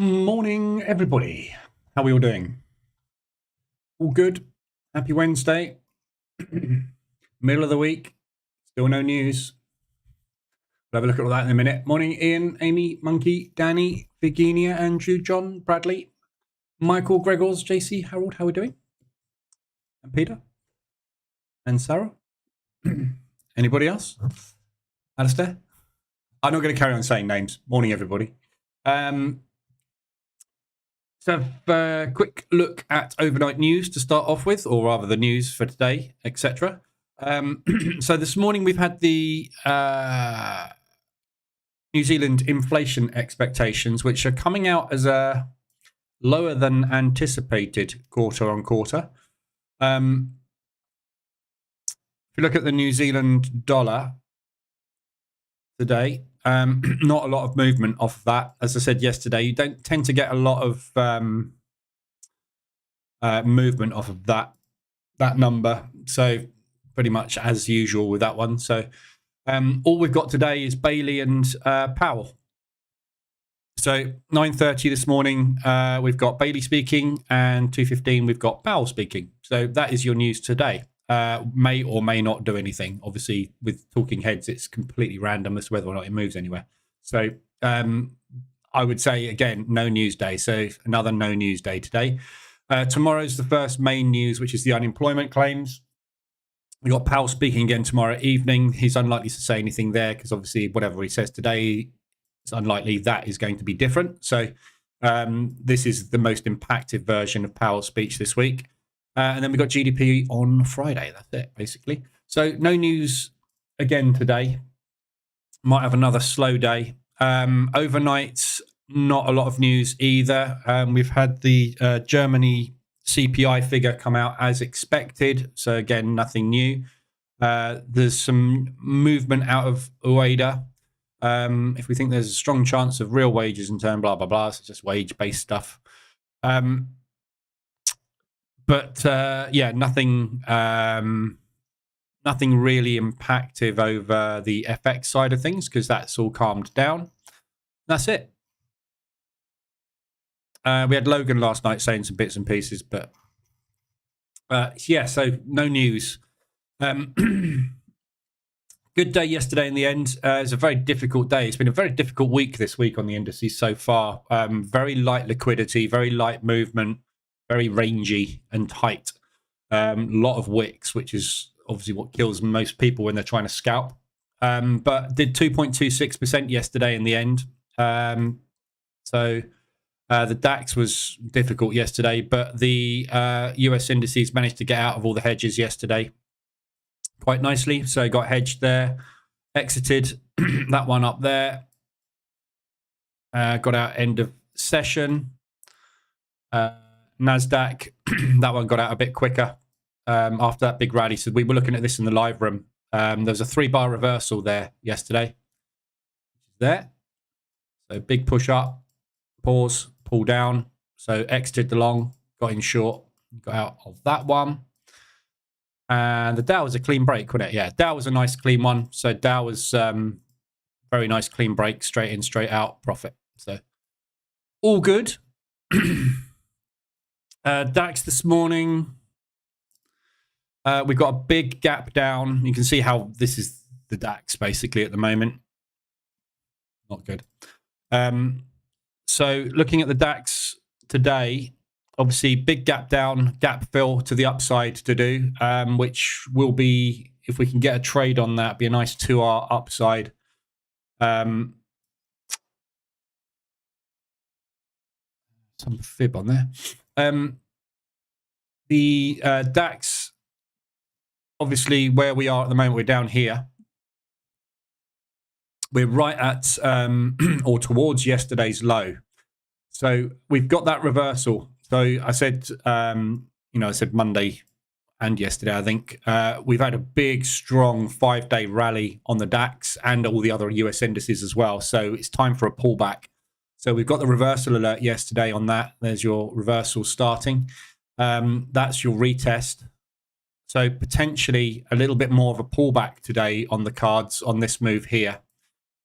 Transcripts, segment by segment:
Morning, everybody. How are we all doing? All good? Happy Wednesday. Middle of the week. Still no news. We'll have a look at all that in a minute. Morning, Ian, Amy, Monkey, Danny, Virginia, Andrew, John, Bradley, Michael, Gregors, JC, Harold. How are we doing? And Peter? And Sarah? Anybody else? Alistair? I'm not going to carry on saying names. Morning, everybody. So a quick look at overnight news to start off with, or rather the news for today, etc. So this morning we've had the New Zealand inflation expectations, which are coming out as a lower than anticipated quarter on quarter. If you look at the New Zealand dollar today, not a lot of movement off of that. As I said yesterday, you don't tend to get a lot of movement off of that number. So pretty much as usual with that one. So all we've got today is Bailey and Powell. So 9:30 this morning, we've got Bailey speaking, and 2:15 we've got Powell speaking. So that is your news today. May or may not do anything. Obviously, with talking heads, it's completely random as to whether or not it moves anywhere. So I would say, again, no news day. So another no news day today. Tomorrow's the first main news, which is the unemployment claims. We got Powell speaking again tomorrow evening. He's unlikely to say anything there because obviously whatever he says today, it's unlikely that is going to be different. So this is the most impactful version of Powell's speech this week. And then we got GDP on Friday. That's it, basically. So no news again today. Might have another slow day. Overnight, not a lot of news either. We've had the Germany CPI figure come out as expected. So again, nothing new. There's some movement out of UEDA. If we think there's a strong chance of real wages in turn, blah, blah, blah. So it's just wage-based stuff. But yeah, nothing really impactful over the FX side of things because that's all calmed down. That's it. We had Logan last night saying some bits and pieces, but yeah, so no news. Good day yesterday in the end. It's a very difficult day. It's been a very difficult week this week on the indices so far. Very light liquidity, very light movement. Very rangy and tight. A lot of wicks, which is obviously what kills most people when they're trying to scalp. But did 2.26% yesterday in the end. So the DAX was difficult yesterday, but the US indices managed to get out of all the hedges yesterday quite nicely. So got hedged there, exited that one up there. Got out end of session. NASDAQ, that one got out a bit quicker after that big rally. So we were looking at this in the live room. There was a 3-bar reversal there yesterday. There. So big push up, pause, pull down. So exited the long, got in short, got out of that one. And the Dow was a clean break, wasn't it? Yeah, Dow was a nice clean one. So Dow was very nice clean break, straight in, straight out, profit. So all good. DAX this morning, we've got a big gap down. You can see how this is the DAX basically at the moment. Not good. So looking at the DAX today, obviously big gap down, gap fill to the upside to do, which will be, if we can get a trade on that, be a nice 2-hour upside. Some fib on there. The DAX, obviously where we are at the moment, we're down here. We're right at or towards yesterday's low. So we've got that reversal. So I said, I said Monday and yesterday, I think, we've had a big, strong 5-day rally on the DAX and all the other US indices as well. So it's time for a pullback. So we've got the reversal alert yesterday on that. There's your reversal starting. That's your retest. So potentially a little bit more of a pullback today on the cards on this move here.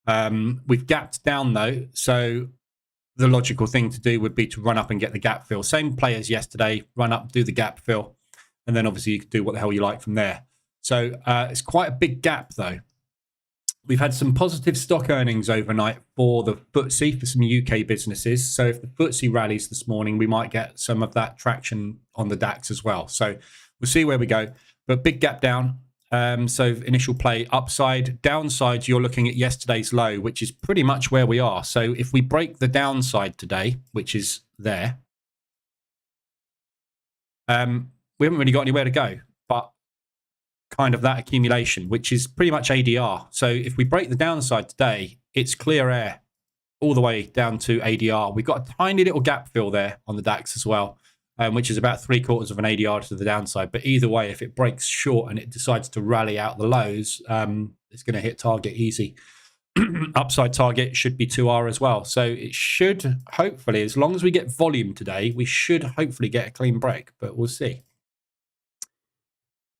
We've gapped down though. So the logical thing to do would be to run up and get the gap fill. Same play as yesterday, run up, do the gap fill, and then obviously you can do what the hell you like from there. So it's quite a big gap though. We've had some positive stock earnings overnight for the FTSE, for some UK businesses. So if the FTSE rallies this morning, we might get some of that traction on the DAX as well. So we'll see where we go. But big gap down. So initial play upside. Downside, you're looking at yesterday's low, which is pretty much where we are. So if we break the downside today, which is there, we haven't really got anywhere to go, but kind of that accumulation, which is pretty much ADR. So if we break the downside today, it's clear air all the way down to ADR. We've got a tiny little gap fill there on the DAX as well, which is about 3/4 of an ADR to the downside. But either way, if it breaks short and it decides to rally out the lows, it's going to hit target easy. Upside target should be 2R as well. So it should hopefully, as long as we get volume today, we should hopefully get a clean break, but we'll see.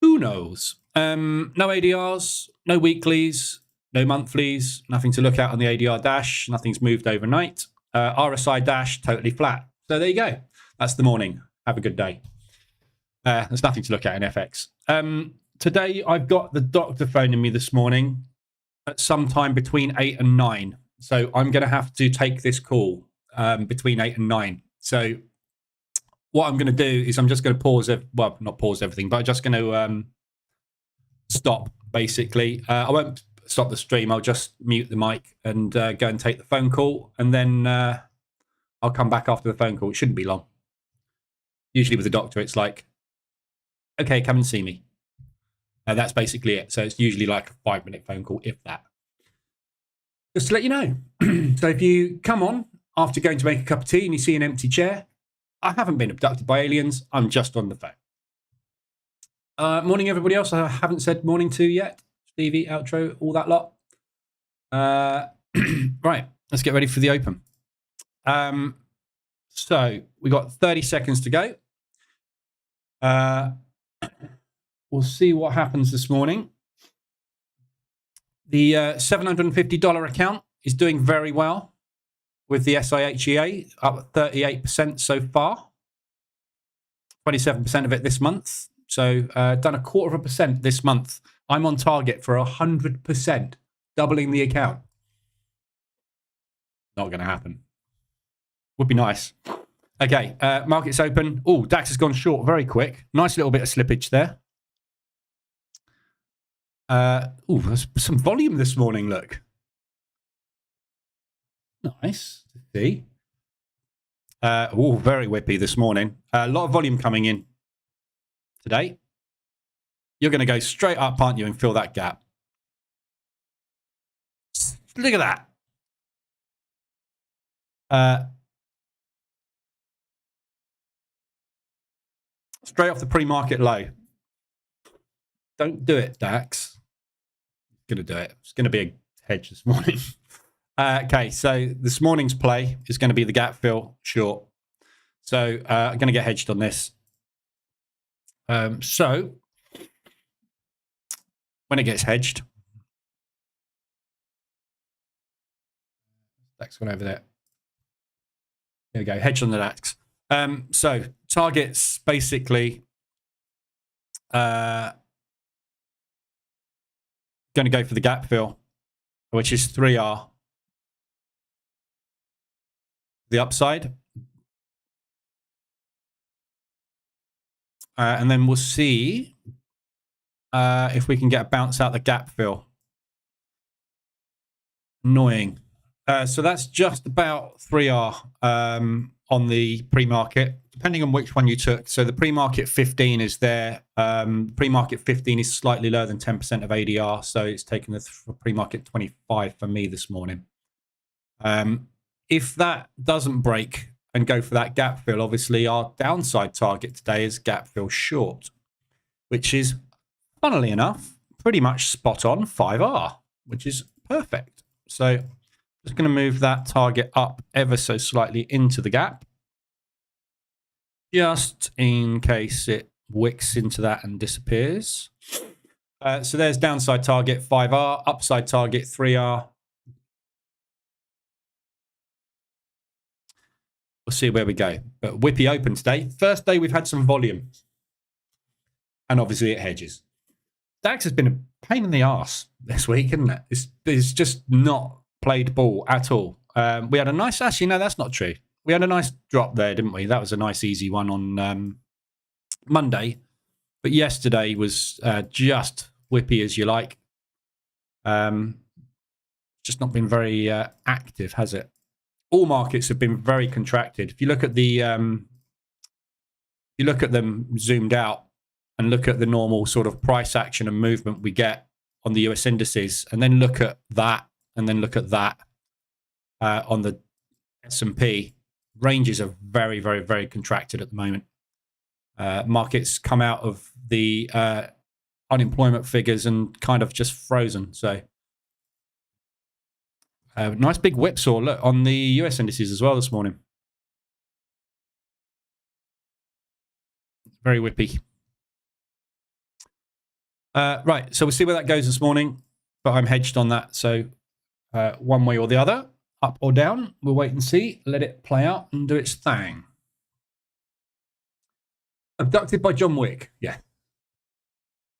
Who knows? No ADRs, no weeklies, no monthlies, nothing to look at on the ADR dash. Nothing's moved overnight. RSI dash, totally flat. So there you go. That's the morning. Have a good day. There's nothing to look at in FX. Today, I've got the doctor phoning me this morning at some time between 8 and 9. So I'm going to have to take this call between 8 and 9. So what I'm going to do is I'm just going to pause, well, not pause everything, but I'm just going to stop, basically. I won't stop the stream. I'll just mute the mic and go and take the phone call. And then I'll come back after the phone call. It shouldn't be long. Usually with the doctor, it's like, okay, come and see me. That's basically it. So it's usually like a 5-minute phone call, if that. Just to let you know. So if you come on after going to make a cup of tea and you see an empty chair, I haven't been abducted by aliens. I'm just on the phone. Morning, everybody else. I haven't said morning to yet. Stevie, outro, all that lot. Right, let's get ready for the open. So we got 30 seconds to go. We'll see what happens this morning. The $750 account is doing very well with the SIHEA, up 38% so far. 27% of it this month. So done 0.25% this month. I'm on target for 100%, doubling the account. Not going to happen. Would be nice. Okay, markets open. Oh, DAX has gone short very quick. Nice little bit of slippage there. There's some volume this morning, look. Nice to see. Very whippy this morning. A lot of volume coming in today. You're going to go straight up, aren't you, and fill that gap. Look at that. Straight off the pre-market low. Don't do it, DAX. Going to do it. It's going to be a hedge this morning. Okay, so this morning's play is going to be the gap fill short. So I'm going to get hedged on this. So when it gets hedged, DAX went over there. Here we go, hedge on the DAX. So targets basically going to go for the gap fill, which is 3R. The upside. And then we'll see if we can get a bounce out the gap fill. Annoying. So that's just about 3R on the pre-market, depending on which one you took. So the pre-market 15 is there. Pre-market 15 is slightly lower than 10% of ADR. So it's taken the pre-market 25 for me this morning. If that doesn't break and go for that gap fill, obviously our downside target today is gap fill short, which is, funnily enough, pretty much spot on 5R, which is perfect. So just going to move that target up ever so slightly into the gap, just in case it wicks into that and disappears. So there's downside target 5R, upside target 3R. we'll see where we go. But whippy open today. First day we've had some volume. And obviously it hedges. DAX has been a pain in the arse this week, isn't it? It's just not played ball at all. We had a nice, actually, no, that's not true. We had a nice drop there, didn't we? That was a nice, easy one on Monday. But yesterday was just whippy as you like. Just not been very active, has it? All markets have been very contracted. If you look at them zoomed out and look at the normal sort of price action and movement we get on the US indices, and then look at that, and then look at that on the S&P, ranges are very, very, very contracted at the moment. Markets come out of the unemployment figures and kind of just frozen. So nice big whipsaw, look, on the US indices as well this morning. Very whippy. Right, so we'll see where that goes this morning, but I'm hedged on that. So one way or the other, up or down, we'll wait and see. Let it play out and do its thing. Abducted by John Wick. Yeah.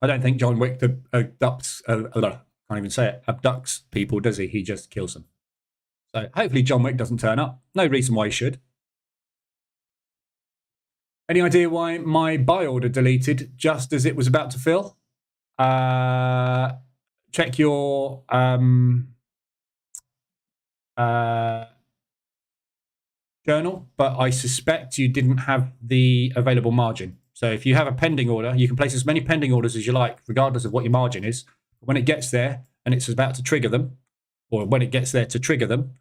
I don't think John Wick abducts, can't even say it, abducts people, does he? He just kills them. So hopefully John Wick doesn't turn up. No reason why he should. Any idea why my buy order deleted just as it was about to fill? Check your journal, but I suspect you didn't have the available margin. So if you have a pending order, you can place as many pending orders as you like, regardless of what your margin is. When it gets there and it's about to trigger them, or when it gets there to trigger them,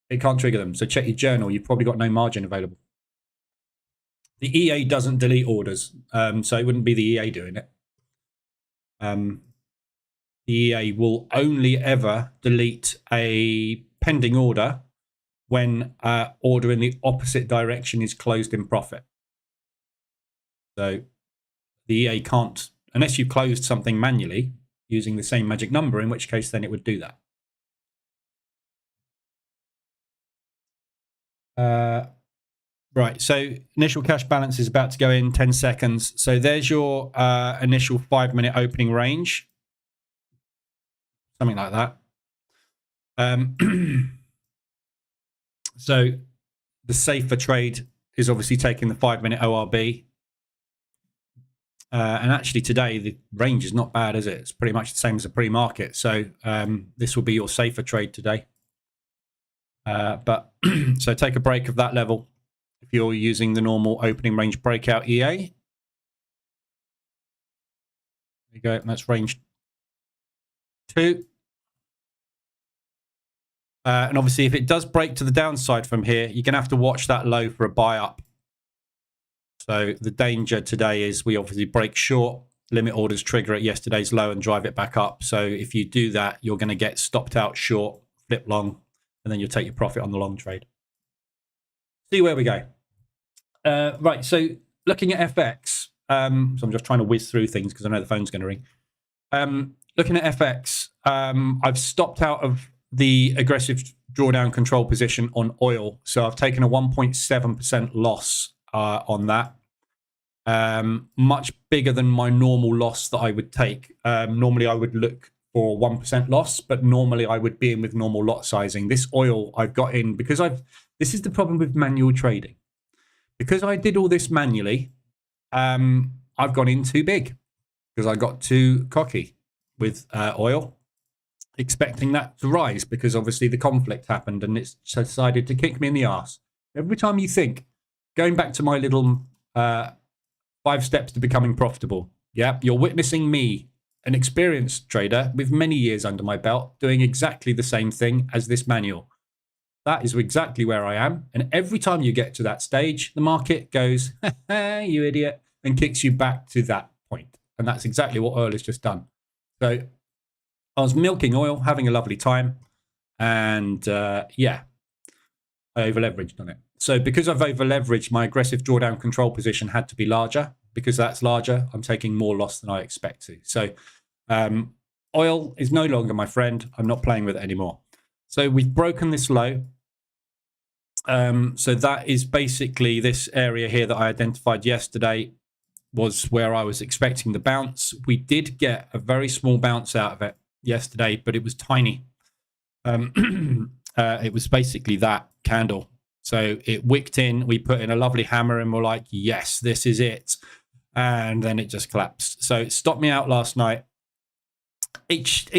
it can't trigger them. So check your journal. You've probably got no margin available. The EA doesn't delete orders, so it wouldn't be the EA doing it. The EA will only ever delete a pending order when order in the opposite direction is closed in profit. So the EA can't, unless you closed something manually using the same magic number, in which case then it would do that. Right, so initial cash balance is about to go in 10 seconds. So there's your initial 5-minute opening range. Something like that. So the safer trade is obviously taking the 5-minute ORB. And actually today, the range is not bad, is it? It's pretty much the same as the pre-market. So this will be your safer trade today. But so take a break of that level if you're using the normal opening range breakout EA. There you go. That's range 2. And obviously, if it does break to the downside from here, you're going to have to watch that low for a buy up. So the danger today is we obviously break short, limit orders trigger at yesterday's low and drive it back up. So if you do that, you're going to get stopped out short, flip long, and then you'll take your profit on the long trade. See where we go. Right, so looking at FX, so I'm just trying to whiz through things because I know the phone's going to ring. Looking at FX, I've stopped out of the aggressive drawdown control position on oil. So I've taken a 1.7% loss on that. Much bigger than my normal loss that I would take. Normally I would look for 1% loss, but normally I would be in with normal lot sizing. This oil I've got in because this is the problem with manual trading. Because I did all this manually, I've gone in too big because I got too cocky with oil, expecting that to rise because obviously the conflict happened and it's decided to kick me in the arse. Every time you think, going back to my little 5 steps to becoming profitable, yeah, you're witnessing me, an experienced trader with many years under my belt, doing exactly the same thing as this manual. That is exactly where I am. And every time you get to that stage, the market goes, you idiot, and kicks you back to that point. And that's exactly what oil has just done. So I was milking oil, having a lovely time. And yeah, I over-leveraged on it. So because I've over-leveraged, my aggressive drawdown control position had to be larger. Because that's larger, I'm taking more loss than I expect to. So oil is no longer my friend. I'm not playing with it anymore. So we've broken this low. So that is basically this area here that I identified yesterday was where I was expecting the bounce. We did get a very small bounce out of it yesterday, but it was tiny. It was basically that candle. So it wicked in, we put in a lovely hammer and we're like, yes, this is it. And then it just collapsed. So it stopped me out last night.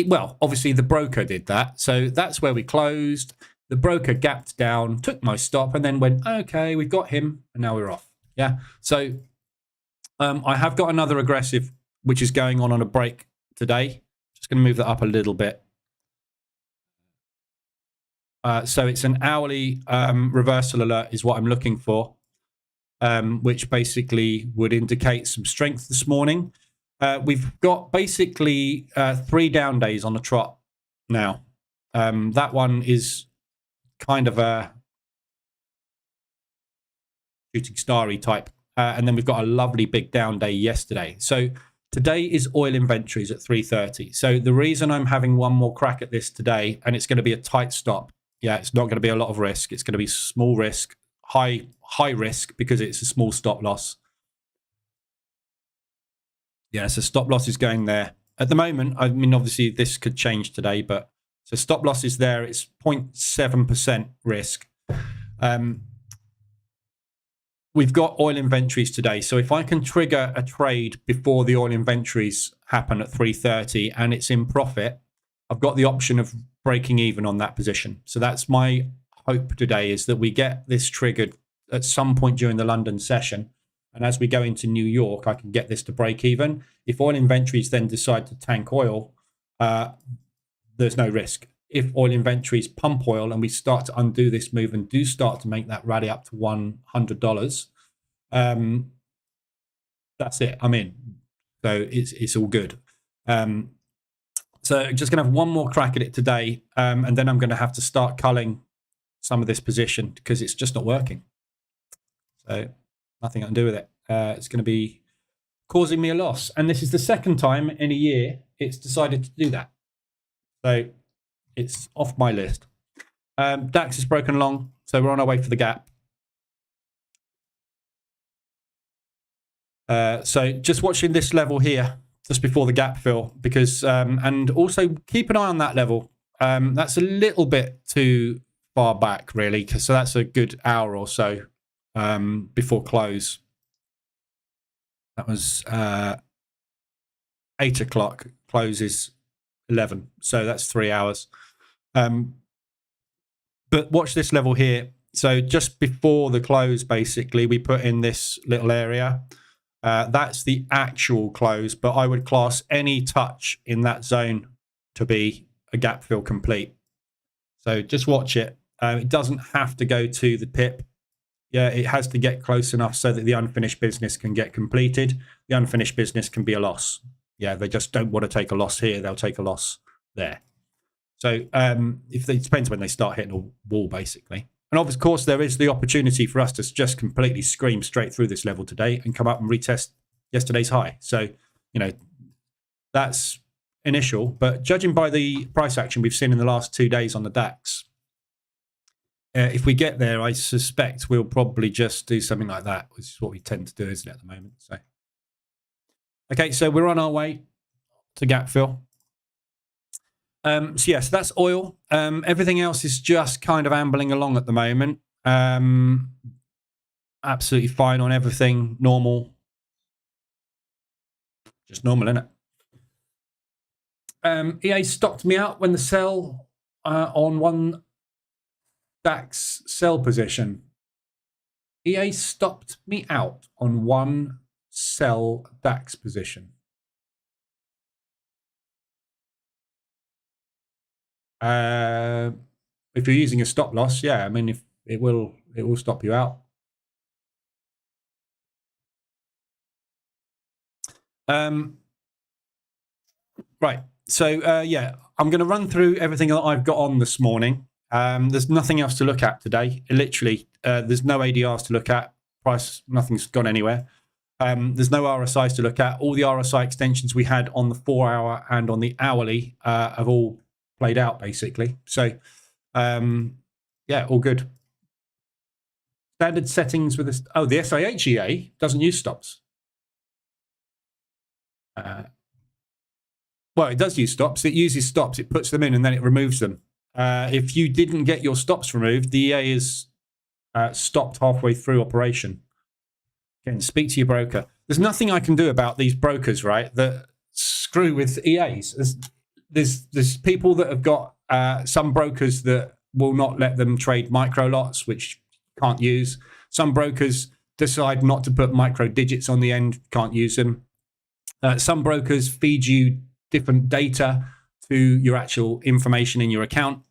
Well, obviously the broker did that. So that's where we closed. The broker gapped down, took my stop, and then went, okay, we've got him, and now we're off. Yeah. So I have got another aggressive, which is going on a break today. Just going to move that up a little bit. So it's an hourly reversal alert is what I'm looking for, which basically would indicate some strength this morning. We've got basically 3 down days on the trot now. That one is kind of a shooting starry type. And then we've got a lovely big down day yesterday. So today is oil inventories at 3:30. So the reason I'm having one more crack at this today, and it's going to be a tight stop. Yeah, it's not going to be a lot of risk. It's going to be small risk, high risk because it's a small stop loss. Yeah, so stop loss is going there. At the moment, I mean, obviously this could change today, but so stop loss is there. It's 0.7% risk. We've got oil inventories today. So if I can trigger a trade before the oil inventories happen at 3:30 and it's in profit, I've got the option of breaking even on that position. So that's my hope today, is that we get this triggered at some point during the London session. And as we go into New York, I can get this to break even. If oil inventories then decide to tank oil, there's no risk. If oil inventories pump oil and we start to undo this move and do start to make that rally up to $100, that's it. I'm in. So it's all good. So just going to have one more crack at it today, and then I'm going to have to start culling some of this position because it's just not working. So nothing I can do with it. It's going to be causing me a loss. And this is the second time in a year it's decided to do that. So it's off my list. DAX is broken along, so we're on our way for the gap. So just watching this level here, just before the gap fill, because, and also keep an eye on that level. That's a little bit too far back, really, so that's a good hour or so before close. That was 8 o'clock, close is 11, so that's 3 hours. But watch this level here. So just before the close, basically, we put in this little area. That's the actual close, but I would class any touch in that zone to be a gap fill complete. So just watch it. It doesn't have to go to the pip. Yeah, it has to get close enough so that the unfinished business can get completed. The unfinished business can be a loss. Yeah, they just don't want to take a loss here. They'll take a loss there. So if it depends when they start hitting a wall, basically. And of course, there is the opportunity for us to just completely scream straight through this level today and come up and retest yesterday's high. So, you know, that's initial. But judging by the price action we've seen in the last 2 days on the DAX, if we get there, I suspect we'll probably just do something like that, which is what we tend to do, isn't it, at the moment? So, okay, so we're on our way to gap fill. So yes, that's oil. Everything else is just kind of ambling along at the moment. Absolutely fine on everything, normal. Just normal, isn't it? EA stopped me out when the sell on one DAX sell position. EA stopped me out on one sell DAX position. If you're using a stop loss, yeah, I mean, if it will stop you out. Right. So yeah, I'm going to run through everything that I've got on this morning. There's nothing else to look at today. Literally, there's no ADRs to look at. Price, nothing's gone anywhere. There's no RSIs to look at. All the RSI extensions we had on the 4 hour and on the hourly have all played out, basically. So yeah, all good. Standard settings with the SIH EA doesn't use stops. Well, it does use stops. It uses stops. It puts them in and then it removes them. If you didn't get your stops removed, the EA is stopped halfway through operation. Again, speak to your broker. There's nothing I can do about these brokers, right, that screw with EAs. There's people that have got some brokers that will not let them trade micro lots, which can't use. Some brokers decide not to put micro digits on the end, can't use them. Some brokers feed you different data to your actual information in your account.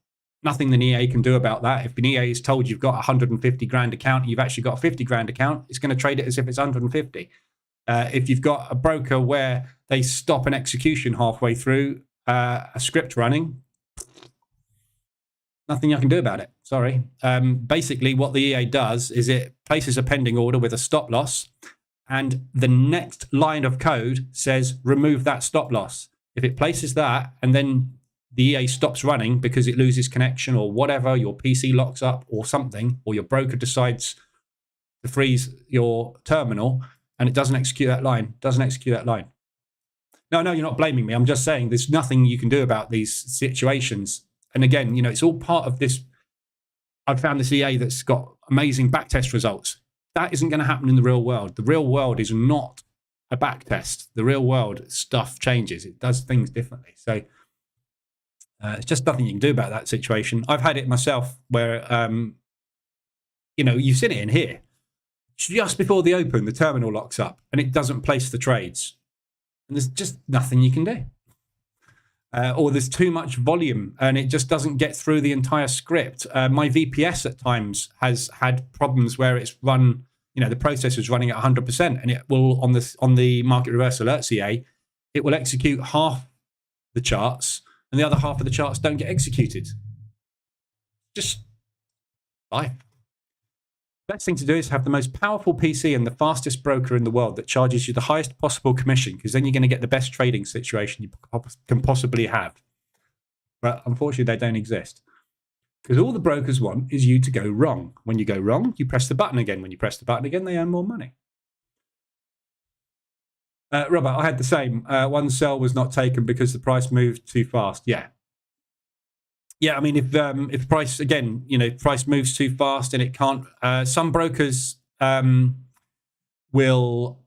Nothing the EA can do about that. If an EA is told you've got a 150 grand account, you've actually got a 50 grand account, it's going to trade it as if it's 150. If you've got a broker where they stop an execution halfway through a script running, nothing you can do about it. Sorry. Basically, what the EA does is it places a pending order with a stop loss, and the next line of code says remove that stop loss. If it places that and then the EA stops running because it loses connection or whatever, your PC locks up or something, or your broker decides to freeze your terminal and it doesn't execute that line, No, you're not blaming me. I'm just saying there's nothing you can do about these situations. And again, it's all part of this. I've found this EA that's got amazing backtest results. That isn't going to happen in the real world. The real world is not a backtest. The real world, stuff changes. It does things differently. So it's just nothing you can do about that situation. I've had it myself where, you've seen it in here. Just before the open, the terminal locks up and it doesn't place the trades. And there's just nothing you can do. Or there's too much volume and it just doesn't get through the entire script. My VPS at times has had problems where it's run, the processor's running at 100%, and it will, on the market reverse alerts EA, it will execute half the charts and the other half of the charts don't get executed. Just life. Best thing to do is have the most powerful PC and the fastest broker in the world that charges you the highest possible commission, because then you're going to get the best trading situation you can possibly have. But unfortunately, they don't exist. Because all the brokers want is you to go wrong. When you go wrong, you press the button again. When you press the button again, they earn more money. Robert, I had the same. One sell was not taken because the price moved too fast. Yeah. Yeah, I mean, if price, again, price moves too fast and it can't, some brokers will,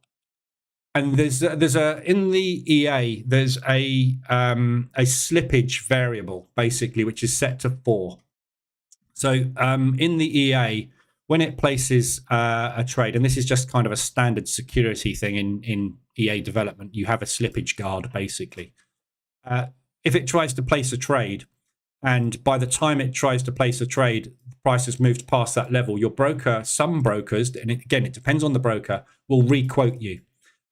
and there's in the EA, there's a slippage variable, basically, which is set to 4. So in the EA, when it places a trade, and this is just kind of a standard security thing in EA development, you have a slippage guard, basically. If it tries to place a trade, and by the time it tries to place a trade, the price has moved past that level, your broker, some brokers, and again, it depends on the broker, will re-quote you.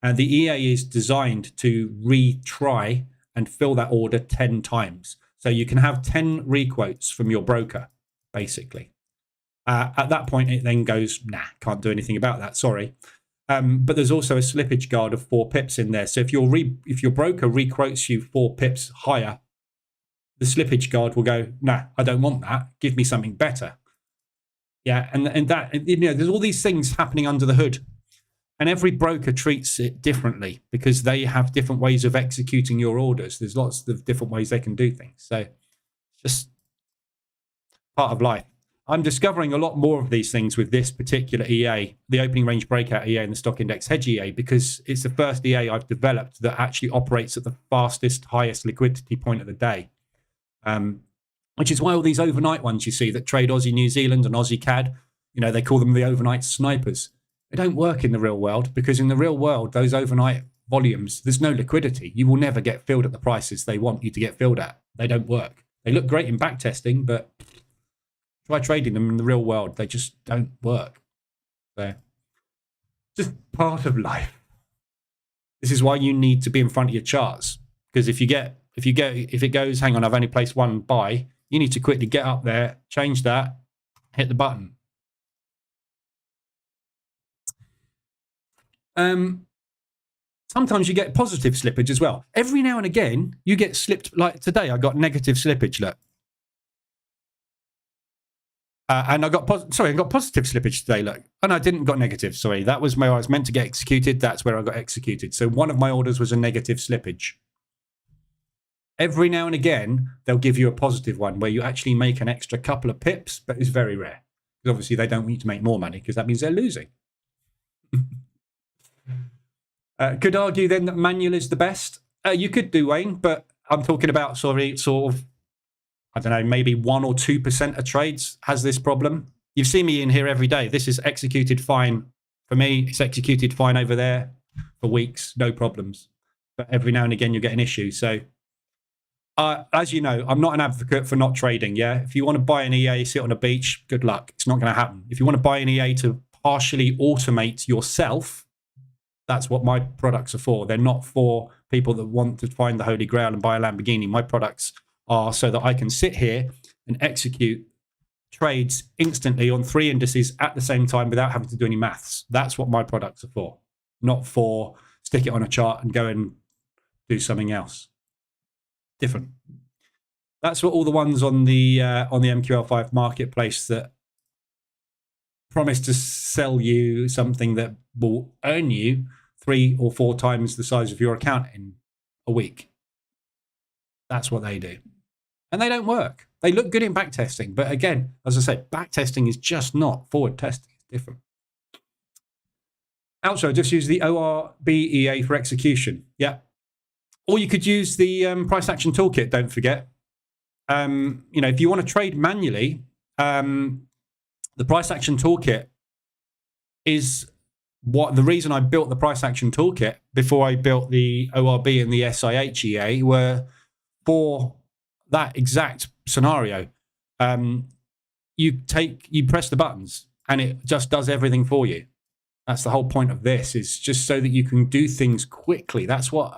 And the EA is designed to retry and fill that order 10 times. So you can have 10 re-quotes from your broker, basically. At that point, it then goes, nah, can't do anything about that, sorry. But there's also a slippage guard of 4 pips in there. So if your broker re-quotes you 4 pips higher, the slippage guard will go, nah, I don't want that. Give me something better. Yeah, and that, there's all these things happening under the hood. And every broker treats it differently because they have different ways of executing your orders. There's lots of different ways they can do things. So it's just part of life. I'm discovering a lot more of these things with this particular EA, the opening range breakout EA and the stock index hedge EA, because it's the first EA I've developed that actually operates at the fastest, highest liquidity point of the day. Which is why all these overnight ones you see that trade Aussie New Zealand and Aussie CAD, they call them the overnight snipers. They don't work in the real world, because in the real world, those overnight volumes, there's no liquidity. You will never get filled at the prices they want you to get filled at. They don't work. They look great in back testing, but try trading them in the real world. They just don't work. So just part of life. This is why you need to be in front of your charts, because if it goes, hang on, I've only placed one buy, you need to quickly get up there, change that, hit the button. Sometimes you get positive slippage as well. Every now and again, you get slipped. Like today, I got negative slippage, look. And I got positive slippage today. Look, and I didn't got negative. Sorry, that was where I was meant to get executed. That's where I got executed. So one of my orders was a negative slippage. Every now and again, they'll give you a positive one where you actually make an extra couple of pips, but it's very rare. Because obviously they don't want you to make more money because that means they're losing. Could argue then that manual is the best. You could do, Wayne, but I'm talking about sort of, I don't know, maybe 1 or 2% of trades has this problem. You've seen me in here every day. This is executed fine for me. It's executed fine over there for weeks, no problems. But every now and again, you get an issue. So as you know, I'm not an advocate for not trading. Yeah, if you want to buy an EA, sit on a beach, good luck. It's not going to happen. If you want to buy an EA to partially automate yourself, that's what my products are for. They're not for people that want to find the Holy Grail and buy a Lamborghini. My products are so that I can sit here and execute trades instantly on 3 indices at the same time without having to do any maths. That's what my products are for, not for stick it on a chart and go and do something else. Different. That's what all the ones on the MQL5 marketplace that promise to sell you something that will earn you 3 or 4 times the size of your account in a week. That's what they do. And they don't work. They look good in backtesting. But again, as I said, backtesting is just not forward testing. It's different. Also, just use the ORBEA for execution. Yeah. Or you could use the Price Action Toolkit, don't forget. If you want to trade manually, the Price Action Toolkit is the reason I built the Price Action Toolkit before I built the ORB and the SIH EA were for that exact scenario. You press the buttons and it just does everything for you. That's the whole point of this, is just so that you can do things quickly. That's what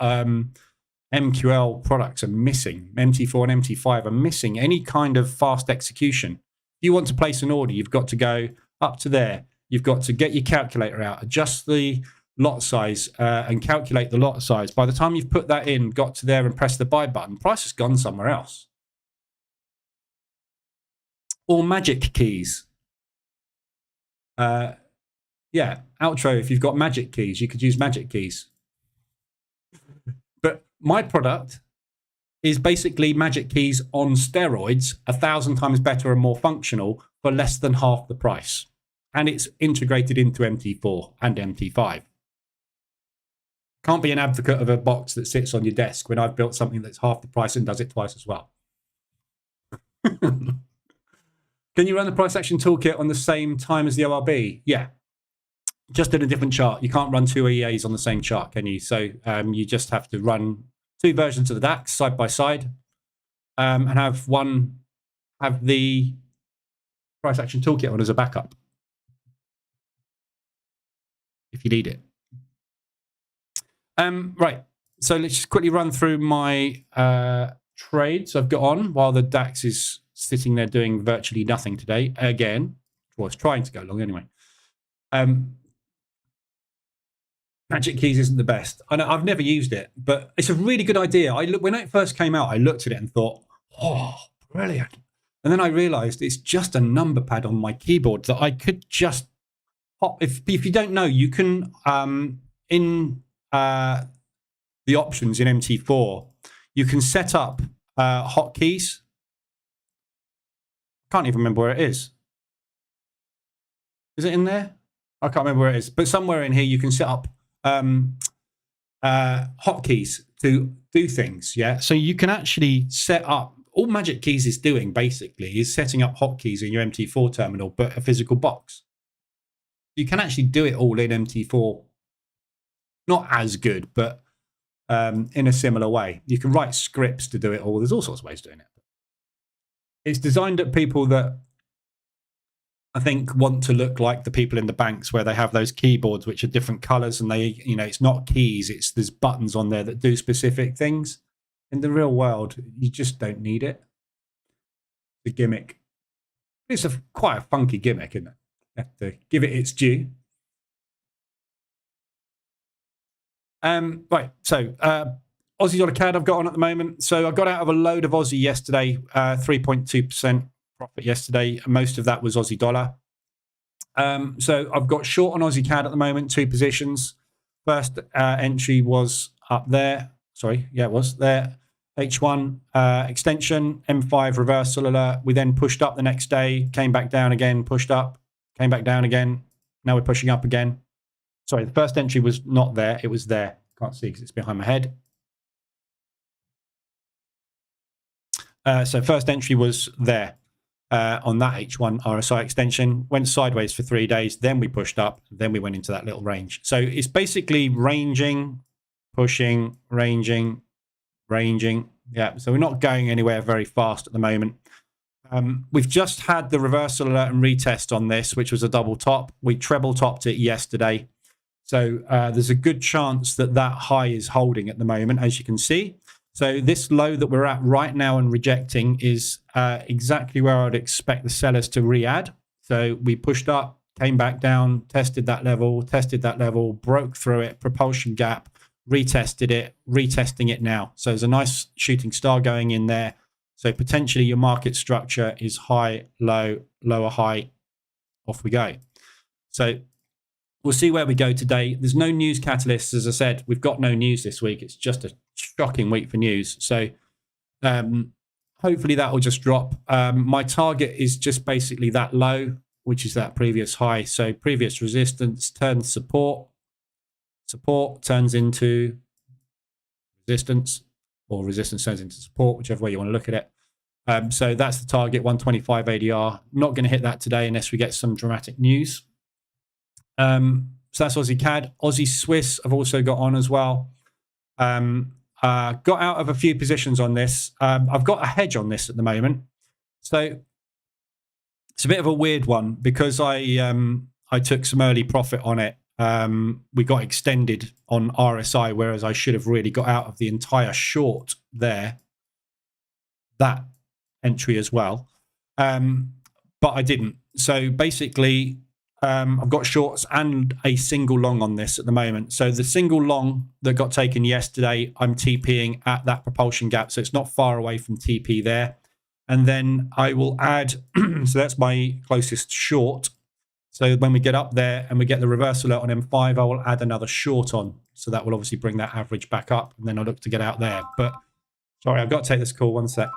MQL products are missing. MT4 and MT5 are missing any kind of fast execution. If you want to place an order, you've got to go up to there. You've got to get your calculator out, adjust the lot size and calculate the lot size. By the time you've put that in, got to there and pressed the buy button, price has gone somewhere else. Or magic keys. Yeah, outro, if you've got magic keys, you could use magic keys. But my product is basically magic keys on steroids, 1,000 times better and more functional for less than half the price. And it's integrated into MT4 and MT5. Can't be an advocate of a box that sits on your desk when I've built something that's half the price and does it twice as well. Can you run the Price Action Toolkit on the same time as the ORB? Yeah. Just in a different chart. You can't run 2 EAs on the same chart, can you? So you just have to run 2 versions of the DAX side by side and have the Price Action Toolkit on as a backup if you need it. Right. So let's just quickly run through my trades I've got on while the DAX is sitting there doing virtually nothing today. Again, well, it's trying to go long anyway. Magic keys isn't the best. I know I've never used it, but it's a really good idea. When it first came out, I looked at it and thought, oh, brilliant. And then I realized it's just a number pad on my keyboard that I could just pop. If you don't know, you can, in the options in MT4, you can set up hotkeys. Can't even remember where it is. Is it in there? I can't remember where it is. But somewhere in here, you can set up hotkeys to do things. Yeah. So you can actually set up, all Magic Keys is doing basically is setting up hotkeys in your MT4 terminal, but a physical box. You can actually do it all in MT4. Not as good, but in a similar way. You can write scripts to do it all. There's all sorts of ways of doing it. It's designed at people that I think want to look like the people in the banks where they have those keyboards which are different colors and they, it's not keys, there's buttons on there that do specific things. In the real world, you just don't need it. The gimmick. It's quite a funky gimmick, isn't it? You have to give it its due. Right, so Aussie dollar CAD I've got on at the moment. So I got out of a load of Aussie yesterday, 3.2%, profit yesterday. Most of that was Aussie dollar. So I've got short on Aussie CAD at the moment, 2 positions. First entry was up there. Sorry, yeah, it was there. H1 extension, M5 reversal alert. We then pushed up the next day, came back down again, pushed up, came back down again. Now we're pushing up again. Sorry, the first entry was not there. It was there. Can't see because it's behind my head. So first entry was there on that H1 RSI extension. Went sideways for 3 days. Then we pushed up. Then we went into that little range. So it's basically ranging, pushing, ranging, ranging. Yeah, so we're not going anywhere very fast at the moment. We've just had the reversal alert and retest on this, which was a double top. We treble topped it yesterday. So there's a good chance that that high is holding at the moment, as you can see. So this low that we're at right now and rejecting is exactly where I'd expect the sellers to re-add. So we pushed up, came back down, tested that level, broke through it, propulsion gap, retested it, retesting it now. So there's a nice shooting star going in there. So potentially your market structure is high, low, lower, high. Off we go. So we'll see where we go today. There's no news catalysts. As I said, we've got no news this week. It's just a shocking week for news. So hopefully that will just drop. My target is just basically that low, which is that previous high. So previous resistance turns support. Support turns into resistance, or resistance turns into support, whichever way you want to look at it. So that's the target, 125 ADR. Not going to hit that today unless we get some dramatic news. So that's Aussie CAD. Aussie Swiss I've also got on as well. Got out of a few positions on this. I've got a hedge on this at the moment. So it's a bit of a weird one because I took some early profit on it. We got extended on RSI, whereas I should have really got out of the entire short there, that entry as well. But I didn't. So basically, I've got shorts and a single long on this at the moment. So the single long that got taken yesterday, I'm TPing at that propulsion gap. So it's not far away from TP there. And then I will add, so that's my closest short. So when we get up there and we get the reversal alert on M5, I will add another short on. So that will obviously bring that average back up. And then I'll look to get out there. But sorry, I've got to take this call. 1 sec.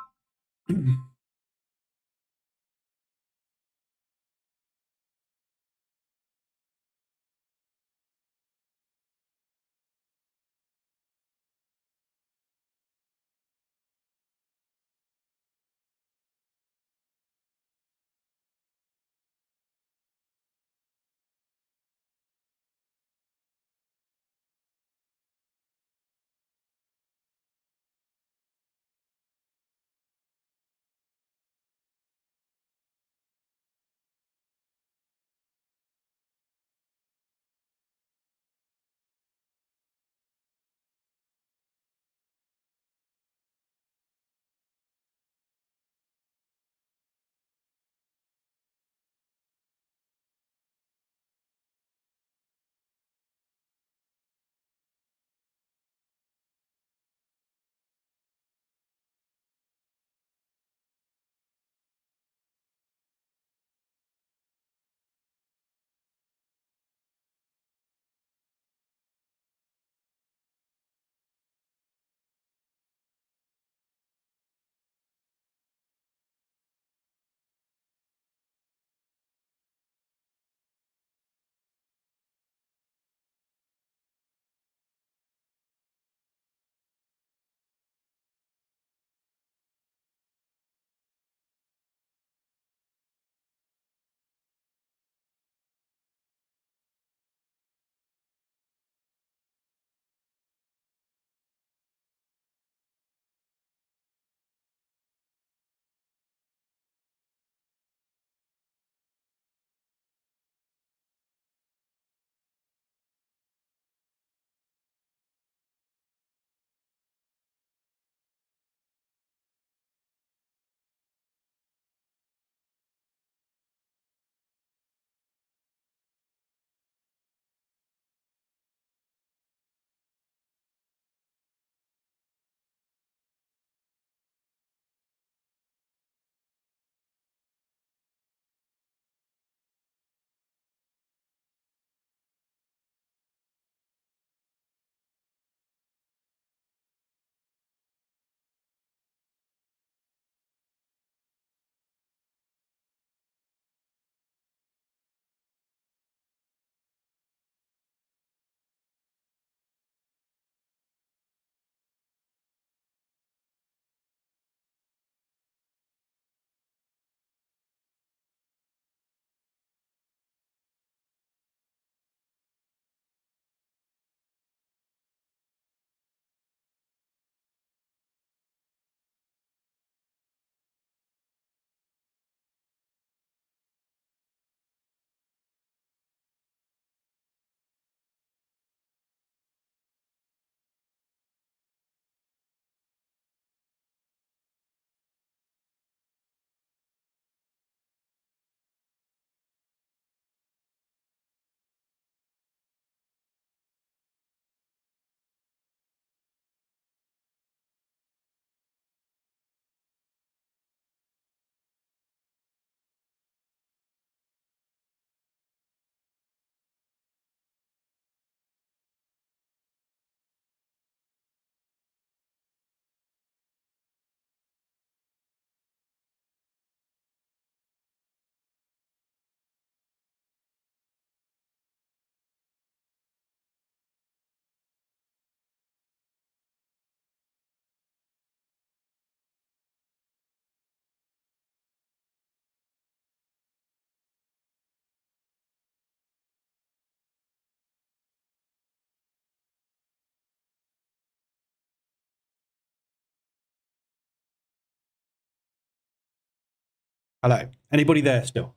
Hello. Anybody there still?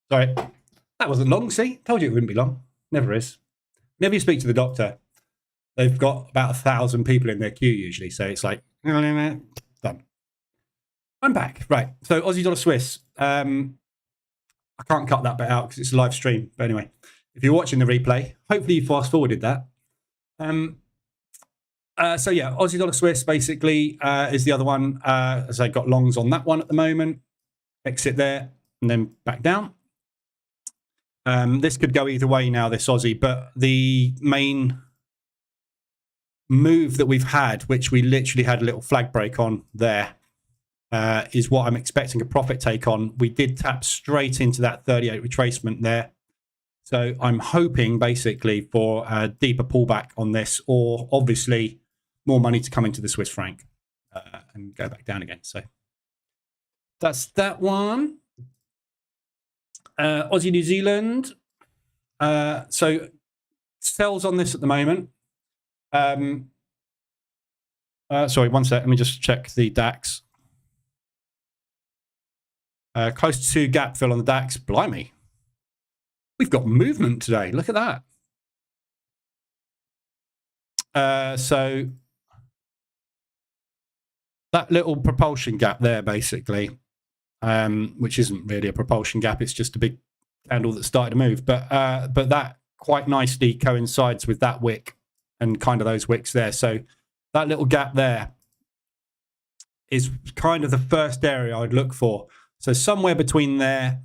Sorry. That wasn't long, see? Told you it wouldn't be long. Never is. Whenever you speak to the doctor, they've got about 1,000 people in their queue usually. So it's like, done. I'm back. Right. So Aussie dollar Swiss. I can't cut that bit out because it's a live stream. But anyway, if you're watching the replay, hopefully you fast forwarded that. So yeah, Aussie dollar Swiss basically is the other one. As I got longs on that one at the moment. Exit there and then back down. This could go either way now, this Aussie, but the main move that we've had, which we literally had a little flag break on there, is what I'm expecting a profit take on. We did tap straight into that 38 retracement there. So I'm hoping basically for a deeper pullback on this, or obviously more money to come into the Swiss franc and go back down again. So that's that one. Aussie New Zealand. So sells on this at the moment. Sorry, one sec. Let me just check the DAX. Close to gap fill on the DAX. Blimey. We've got movement today. Look at that. So that little propulsion gap there, basically, which isn't really a propulsion gap. It's just a big candle that started to move. But that quite nicely coincides with that wick and kind of those wicks there. So that little gap there is kind of the first area I'd look for. So somewhere between there,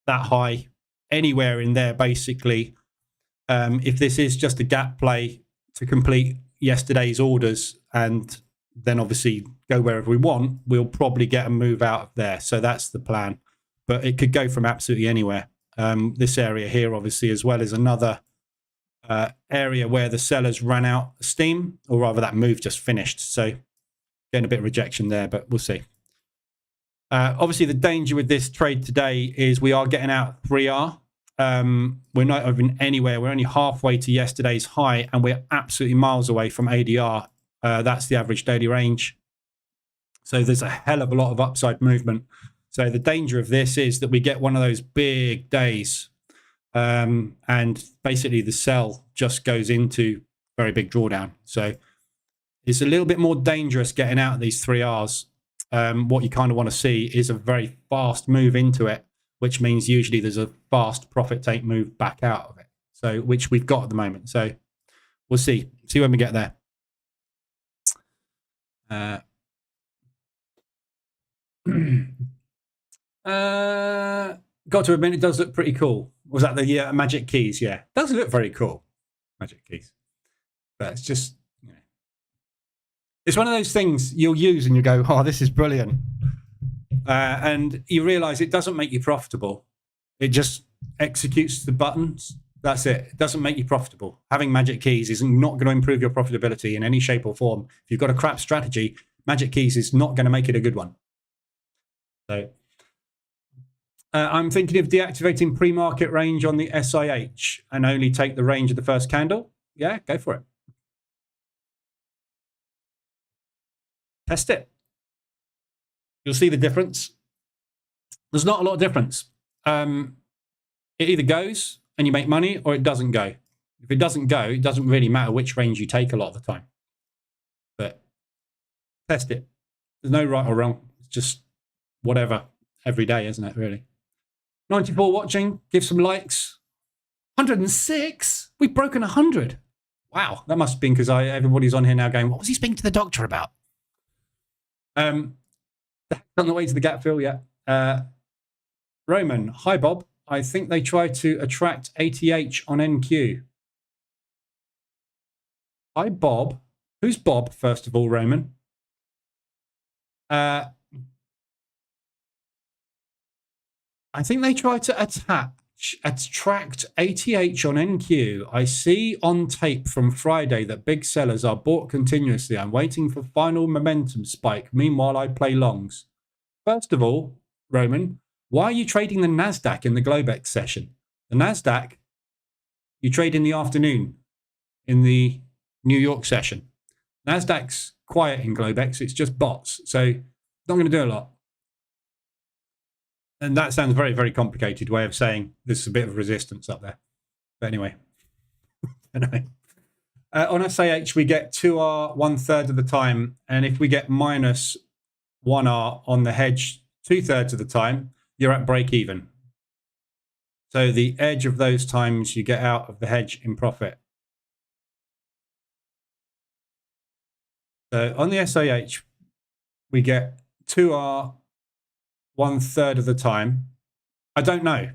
that high, anywhere in there, basically. If this is just a gap play to complete yesterday's orders and then obviously go wherever we want, we'll probably get a move out of there. So that's the plan. But it could go from absolutely anywhere. This area here, obviously, as well as another area where the sellers ran out of steam, or rather that move just finished. So getting a bit of rejection there, but we'll see. Obviously, the danger with this trade today is we are getting out 3R. We're not even anywhere. We're only halfway to yesterday's high, and we're absolutely miles away from ADR. That's the average daily range. So there's a hell of a lot of upside movement. So the danger of this is that we get one of those big days, and basically the sell just goes into very big drawdown. So it's a little bit more dangerous getting out of these 3Rs. What you kind of want to see is a very fast move into it, which means usually there's a fast profit take move back out of it. So which we've got at the moment. So we'll see when we get there. Got to admit, it does look pretty cool. Was that the magic keys? Yeah, it does look very cool. Magic keys. But it's just, you know, it's one of those things you'll use and you go, oh, this is brilliant. And you realize it doesn't make you profitable. It just executes the buttons. That's it. It doesn't make you profitable. Having magic keys is not going to improve your profitability in any shape or form. If you've got a crap strategy, magic keys is not going to make it a good one. So I'm thinking of deactivating pre-market range on the SIH and only take the range of the first candle. Yeah, go for it. Test it. You'll see the difference. There's not a lot of difference. It either goes and you make money, or it doesn't go. If it doesn't go, it doesn't really matter which range you take a lot of the time. But test it. There's no right or wrong. It's just whatever every day, isn't it, really? 94 watching. Give some likes. 106? We've broken 100. Wow, that must have been because everybody's on here now going, what was he speaking to the doctor about? On the way to the gap fill, yeah. Roman, hi Bob. I think they tried to attract ATH on NQ. Hi Bob. Who's Bob, first of all, Roman? I think they tried to attract ATH on NQ. I see on tape from Friday that big sellers are bought continuously. I'm waiting for final momentum spike. Meanwhile, I play longs. First of all, Roman, why are you trading the NASDAQ in the Globex session? The NASDAQ, you trade in the afternoon in the New York session. NASDAQ's quiet in Globex. It's just bots. So not going to do a lot. And that sounds very, very complicated way of saying there's a bit of resistance up there. But anyway. On SAH, we get 2R 1/3 of the time. And if we get minus 1R on the hedge 2/3 of the time, you're at break even. So the edge of those times you get out of the hedge in profit. So on the SAH, we get 2R 1/3 of the time. I don't know.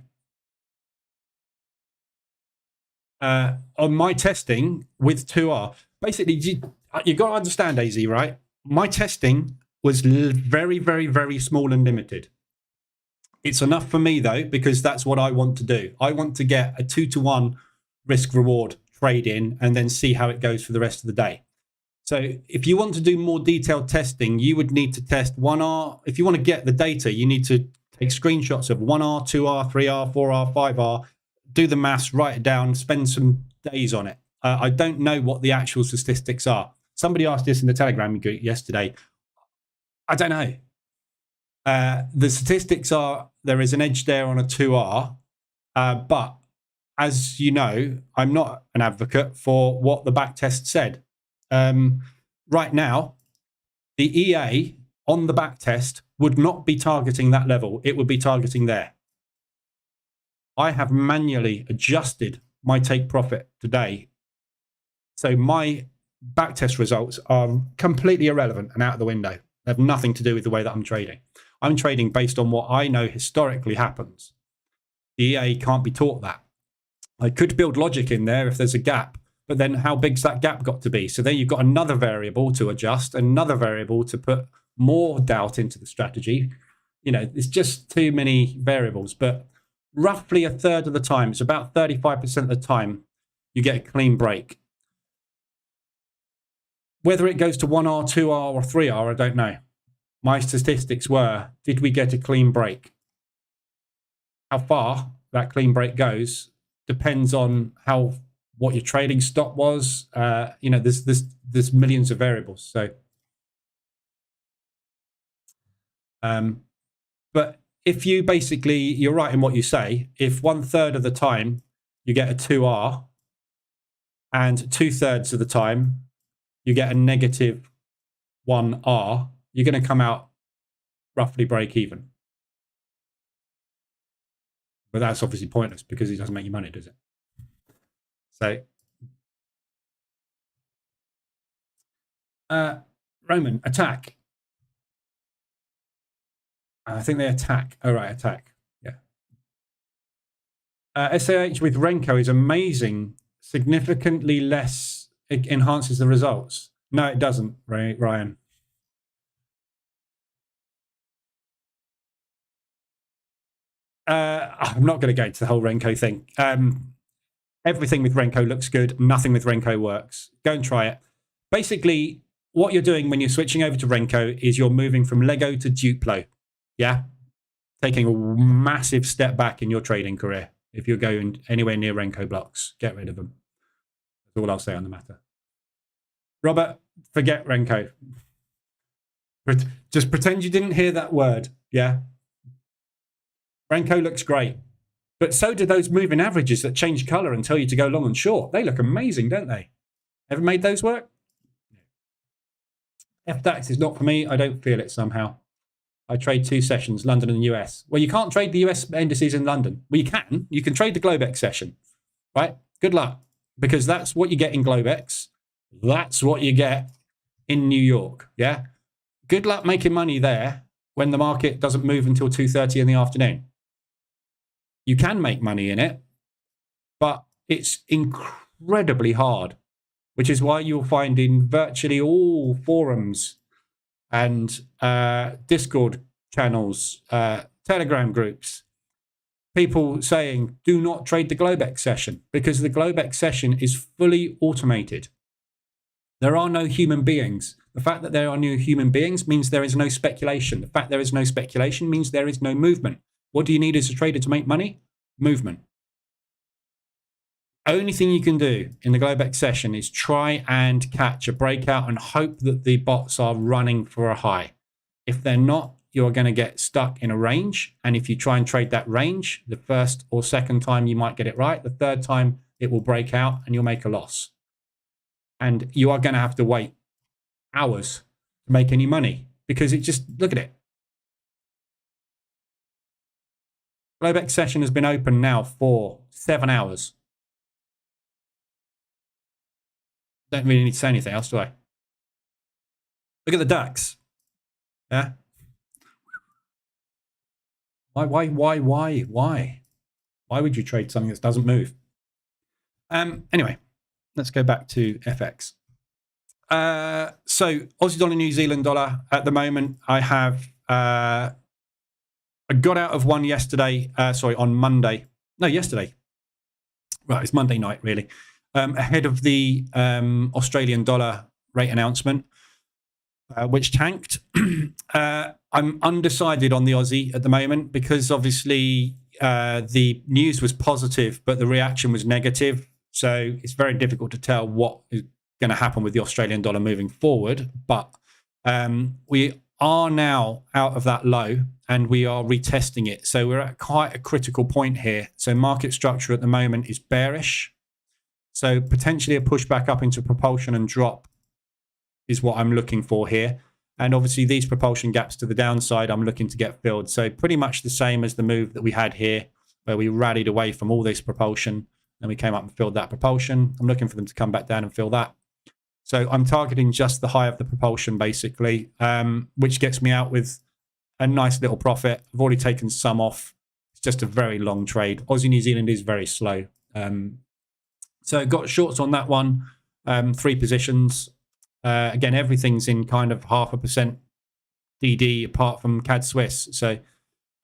On my testing with 2R, basically, you got to understand, AZ, right? My testing was very, very, very small and limited. It's enough for me, though, because that's what I want to do. I want to get a 2-to-1 risk-reward trade in and then see how it goes for the rest of the day. So if you want to do more detailed testing, you would need to test 1R. If you want to get the data, you need to take screenshots of 1R, 2R, 3R, 4R, 5R, do the maths, write it down, spend some days on it. I don't know what the actual statistics are. Somebody asked this in the Telegram group yesterday. I don't know. The statistics are there is an edge there on a 2R, but as you know, I'm not an advocate for what the backtest said. Right now, the EA on the backtest would not be targeting that level. It would be targeting there. I have manually adjusted my take profit today. So my backtest results are completely irrelevant and out of the window. They have nothing to do with the way that I'm trading. I'm trading based on what I know historically happens. The EA can't be taught that. I could build logic in there if there's a gap, but then how big's that gap got to be? So then you've got another variable to adjust, another variable to put more doubt into the strategy. You know, it's just too many variables, but roughly a third of the time, it's about 35% of the time, you get a clean break. Whether it goes to 1R, 2R, or 3R, I don't know. My statistics were, did we get a clean break? How far that clean break goes depends on what your trading stop was. You know, there's millions of variables. So, but if you basically, you're right in what you say. If 1/3 of the time you get a 2R and 2/3 of the time you get a negative 1R, you're going to come out roughly break even. But that's obviously pointless because it doesn't make you money, does it? So, Roman, attack. I think they attack. Oh, right, attack. Yeah. SAH with Renko is amazing. Significantly less, it enhances the results. No, it doesn't, Ryan. I'm not going to go into the whole Renko thing. Everything with Renko looks good. Nothing with Renko works. Go and try it. Basically, what you're doing when you're switching over to Renko is you're moving from Lego to Duplo. Yeah? Taking a massive step back in your trading career. If you're going anywhere near Renko blocks, get rid of them. That's all I'll say on the matter. Robert, forget Renko. Just pretend you didn't hear that word. Yeah? Renko looks great. But so do those moving averages that change color and tell you to go long and short. They look amazing, don't they? Ever made those work? FDAX is not for me. I don't feel it somehow. I trade 2 sessions, London and US. Well, you can't trade the US indices in London. Well, you can. You can trade the Globex session, right? Good luck, because that's what you get in Globex. That's what you get in New York, yeah? Good luck making money there when the market doesn't move until 2:30 in the afternoon. You can make money in it, but it's incredibly hard, which is why you'll find in virtually all forums and Discord channels, Telegram groups, people saying, do not trade the Globex session, because the Globex session is fully automated. There are no human beings. The fact that there are no human beings means there is no speculation. The fact there is no speculation means there is no movement. What do you need as a trader to make money? Movement. Only thing you can do in the Globex session is try and catch a breakout and hope that the bots are running for a high. If they're not, you're going to get stuck in a range. And if you try and trade that range, the first or second time you might get it right. The third time it will break out and you'll make a loss. And you are going to have to wait hours to make any money because it just, look at it. Globex session has been open now for 7 hours. Don't really need to say anything else, do I? Look at the DAX. Yeah. Why would you trade something that doesn't move? Anyway, let's go back to FX. So Aussie dollar, New Zealand dollar at the moment, I have, I got out of one yesterday, on Monday. No, yesterday. Right, it's Monday night, really. Ahead of the Australian dollar rate announcement, which tanked. I'm undecided on the Aussie at the moment because obviously the news was positive, but the reaction was negative. So it's very difficult to tell what is going to happen with the Australian dollar moving forward. But we are now out of that low and we are retesting it. So we're at quite a critical point here. So market structure at the moment is bearish. So potentially a push back up into propulsion and drop is what I'm looking for here. And obviously these propulsion gaps to the downside, I'm looking to get filled. So pretty much the same as the move that we had here, where we rallied away from all this propulsion and we came up and filled that propulsion. I'm looking for them to come back down and fill that. So I'm targeting just the high of the propulsion, basically, which gets me out with a nice little profit. I've already taken some off. It's just a very long trade. Aussie New Zealand is very slow. So got shorts on that one, 3 positions. Again, everything's in kind of 0.5% DD apart from CAD Swiss. So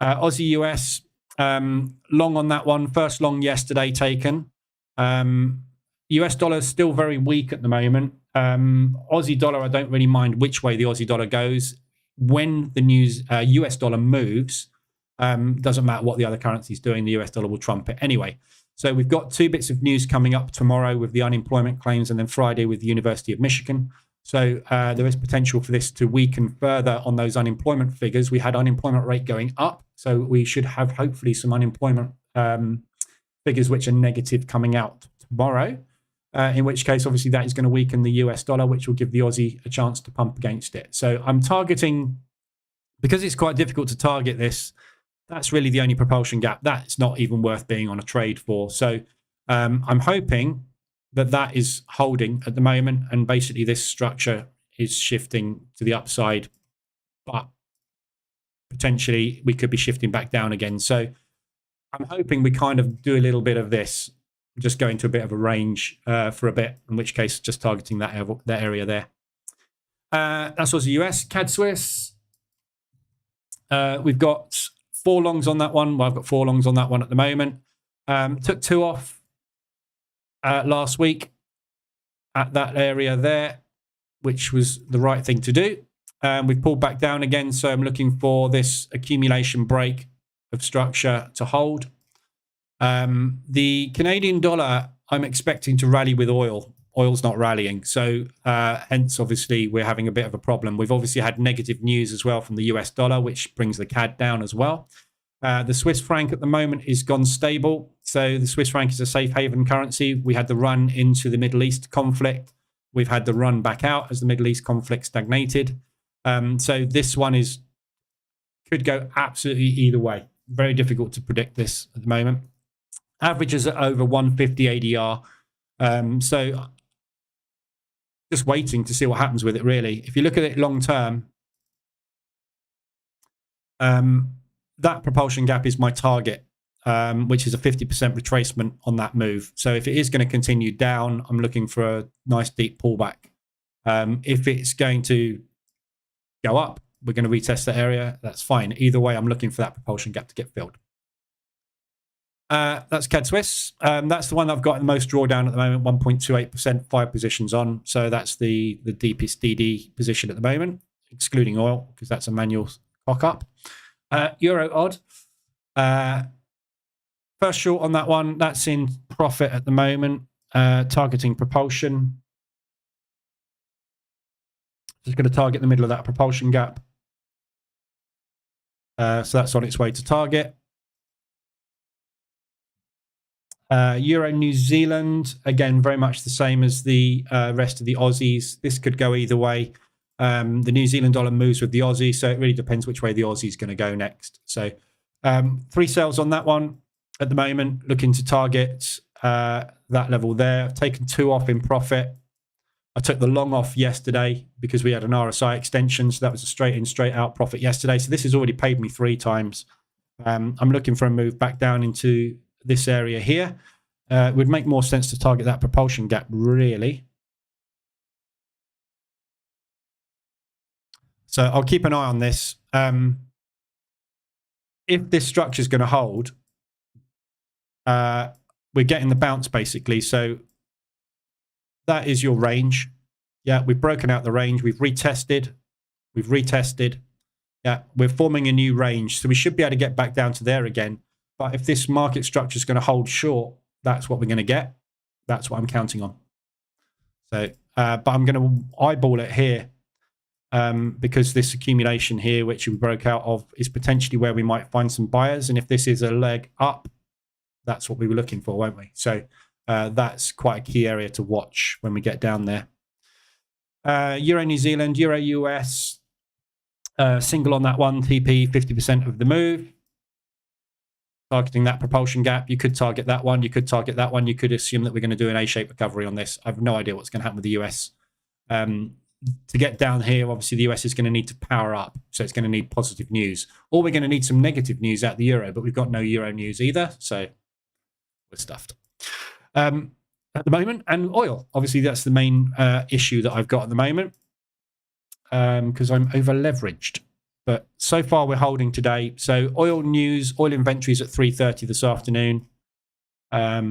Aussie US, long on that one. First long yesterday taken. US dollar is still very weak at the moment. Aussie dollar, I don't really mind which way the Aussie dollar goes. When the news US dollar moves, doesn't matter what the other currency is doing, the US dollar will trump it anyway. So we've got 2 bits of news coming up tomorrow with the unemployment claims and then Friday with the University of Michigan. So there is potential for this to weaken further on those unemployment figures. We had unemployment rate going up, so we should have hopefully some unemployment figures which are negative coming out tomorrow, in which case obviously that is going to weaken the US dollar, which will give the Aussie a chance to pump against it. So I'm targeting, because it's quite difficult to target this, that's really the only propulsion gap. That's not even worth being on a trade for. So I'm hoping that that is holding at the moment. And basically this structure is shifting to the upside, but potentially we could be shifting back down again. So I'm hoping we kind of do a little bit of this, just go into a bit of a range for a bit, in which case just targeting that area there. That's Aussie US. CAD Swiss. We've got 4 longs on that one. Well, I've got 4 longs on that one at the moment. Took 2 off last week at that area there, which was the right thing to do. We've pulled back down again, so I'm looking for this accumulation break of structure to hold. The Canadian dollar, I'm expecting to rally with oil. Oil's not rallying, so hence obviously we're having a bit of a problem. We've obviously had negative news as well from the US dollar, which brings the CAD down as well. The Swiss franc at the moment is gone stable. So the Swiss franc is a safe haven currency. We had the run into the Middle East conflict. We've had the run back out as the Middle East conflict stagnated. So this one could go absolutely either way. Very difficult to predict this at the moment. Averages are over 150 ADR. So just waiting to see what happens with it, really. If you look at it long term, that propulsion gap is my target, which is a 50% retracement on that move. So if it is going to continue down, I'm looking for a nice deep pullback. If it's going to go up, we're going to retest that area. That's fine. Either way, I'm looking for that propulsion gap to get filled. That's CAD Swiss. That's the one I've got the most drawdown at the moment, 1.28%, 5 positions on. So that's the deepest DD position at the moment, excluding oil, because that's a manual cock up. Euro odd. First short on that one, that's in profit at the moment, targeting propulsion. Just going to target the middle of that propulsion gap. So that's on its way to target. Euro New Zealand, again, very much the same as the rest of the Aussies. This could go either way. The New Zealand dollar moves with the Aussie, so it really depends which way the Aussie is going to go next. So 3 sales on that one at the moment, looking to target that level there. I've taken 2 off in profit. I took the long off yesterday because we had an RSI extension, so that was a straight in, straight out profit yesterday. So this has already paid me 3 times. I'm looking for a move back down into this area here. It would make more sense to target that propulsion gap, really. So I'll keep an eye on this. If this structure is going to hold, we're getting the bounce basically. So that is your range. Yeah, we've broken out the range. We've retested. Yeah, we're forming a new range. So we should be able to get back down to there again. But if this market structure is going to hold short, that's what we're going to get. That's what I'm counting on. So, but I'm going to eyeball it here because this accumulation here, which we broke out of, is potentially where we might find some buyers. And if this is a leg up, that's what we were looking for, won't we? So that's quite a key area to watch when we get down there. Euro New Zealand, Euro US, single on that one, TP 50% of the move. Targeting that propulsion gap. You could target that one. You could target that one. You could assume that we're going to do an A-shaped recovery on this. I have no idea what's going to happen with the US. To get down here, obviously the US is going to need to power up. So it's going to need positive news. Or we're going to need some negative news out the euro, but we've got no euro news either. So we're stuffed at the moment. And oil, obviously that's the main issue that I've got at the moment because I'm over leveraged. But so far we're holding today. So oil news, oil inventories at 3:30 this afternoon.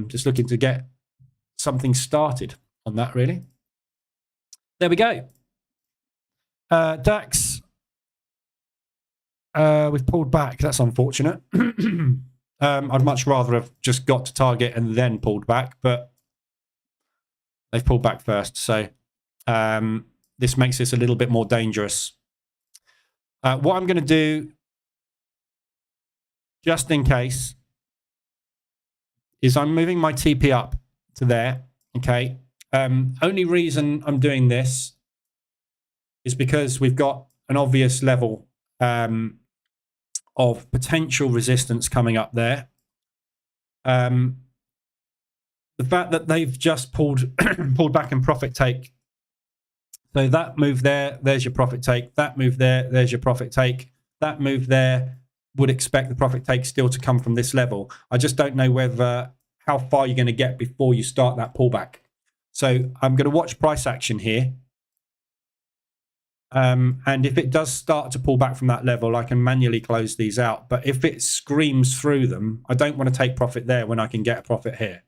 Just looking to get something started on that, really. There we go. DAX, we've pulled back. That's unfortunate. I'd much rather have just got to target and then pulled back, but they've pulled back first. So this makes this a little bit more dangerous. What I'm going to do, just in case, is I'm moving my TP up to there. Okay. Only reason I'm doing this is because we've got an obvious level of potential resistance coming up there. The fact that they've just pulled back and profit take. So that move there, there's your profit take. That move there, there's your profit take. That move there, would expect the profit take still to come from this level. I just don't know how far you're going to get before you start that pullback. So I'm going to watch price action here. And if it does start to pull back from that level, I can manually close these out. But if it screams through them, I don't want to take profit there when I can get a profit here.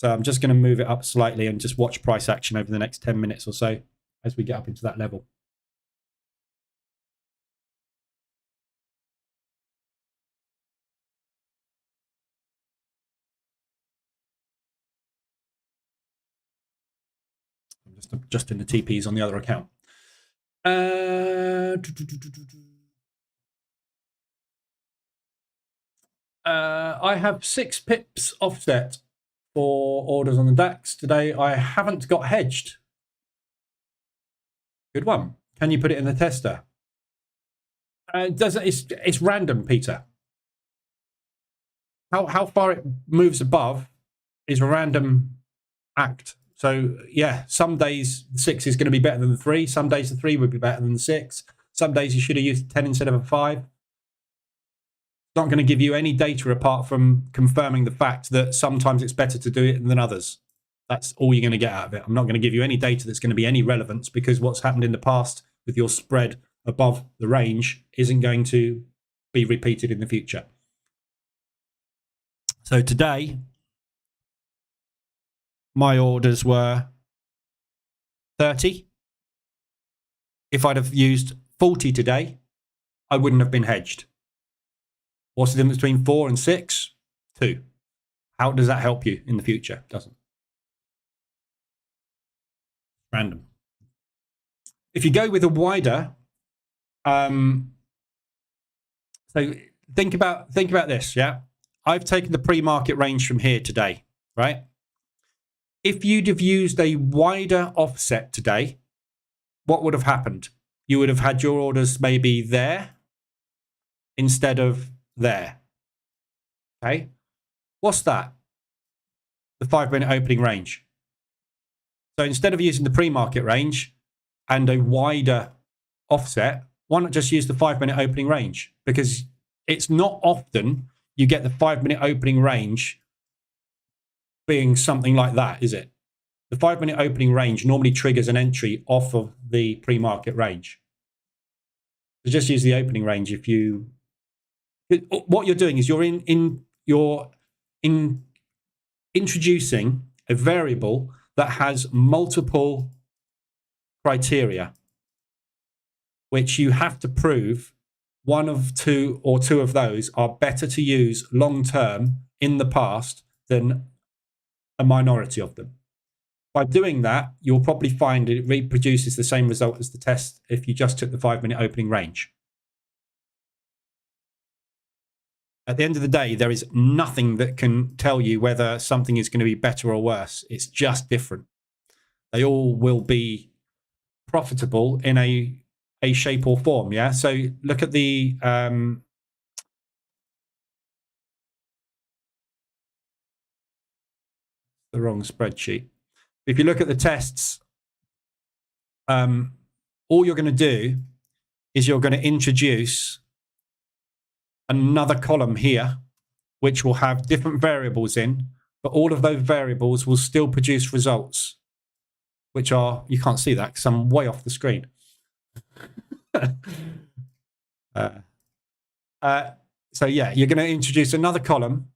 So I'm just going to move it up slightly and just watch price action over the next 10 minutes or so as we get up into that level. I'm just in the TPs on the other account. I have 6 pips offset for orders on the DAX today. I haven't got hedged. Good one. Can you put it in the tester? It's random, Peter. How far it moves above is a random act. So yeah, some days the 6 is going to be better than the 3. Some days the 3 would be better than the 6. Some days you should have used 10 instead of a 5. It's not going to give you any data apart from confirming the fact that sometimes it's better to do it than others. That's all you're going to get out of it. I'm not going to give you any data that's going to be any relevance because what's happened in the past with your spread above the range isn't going to be repeated in the future. So today, my orders were 30. If I'd have used 40 today, I wouldn't have been hedged. What's the difference between 4 and 6? 2. How does that help you in the future? Doesn't. Random. If you go with a wider So think about this, yeah? I've taken the pre-market range from here today, right? If you'd have used a wider offset today, what would have happened? You would have had your orders maybe there instead of there. Okay? What's that? The 5-minute opening range. So instead of using the pre-market range and a wider offset, why not just use the 5-minute opening range? Because it's not often you get the 5-minute opening range being something like that, is it? The 5-minute opening range normally triggers an entry off of the pre-market range. So just use the opening range if you... What you're doing is you're introducing a variable that has multiple criteria, which you have to prove one of two or two of those are better to use long-term in the past than a minority of them. By doing that, you'll probably find it reproduces the same result as the test if you just took the 5-minute opening range. At the end of the day, there is nothing that can tell you whether something is going to be better or worse. It's just different. They all will be profitable in a shape or form, yeah? So look at the... the wrong spreadsheet. If you look at the tests, all you're going to do is you're going to introduce another column here, which will have different variables in, but all of those variables will still produce results, which are, you can't see that because I'm way off the screen. So yeah, you're going to introduce another column,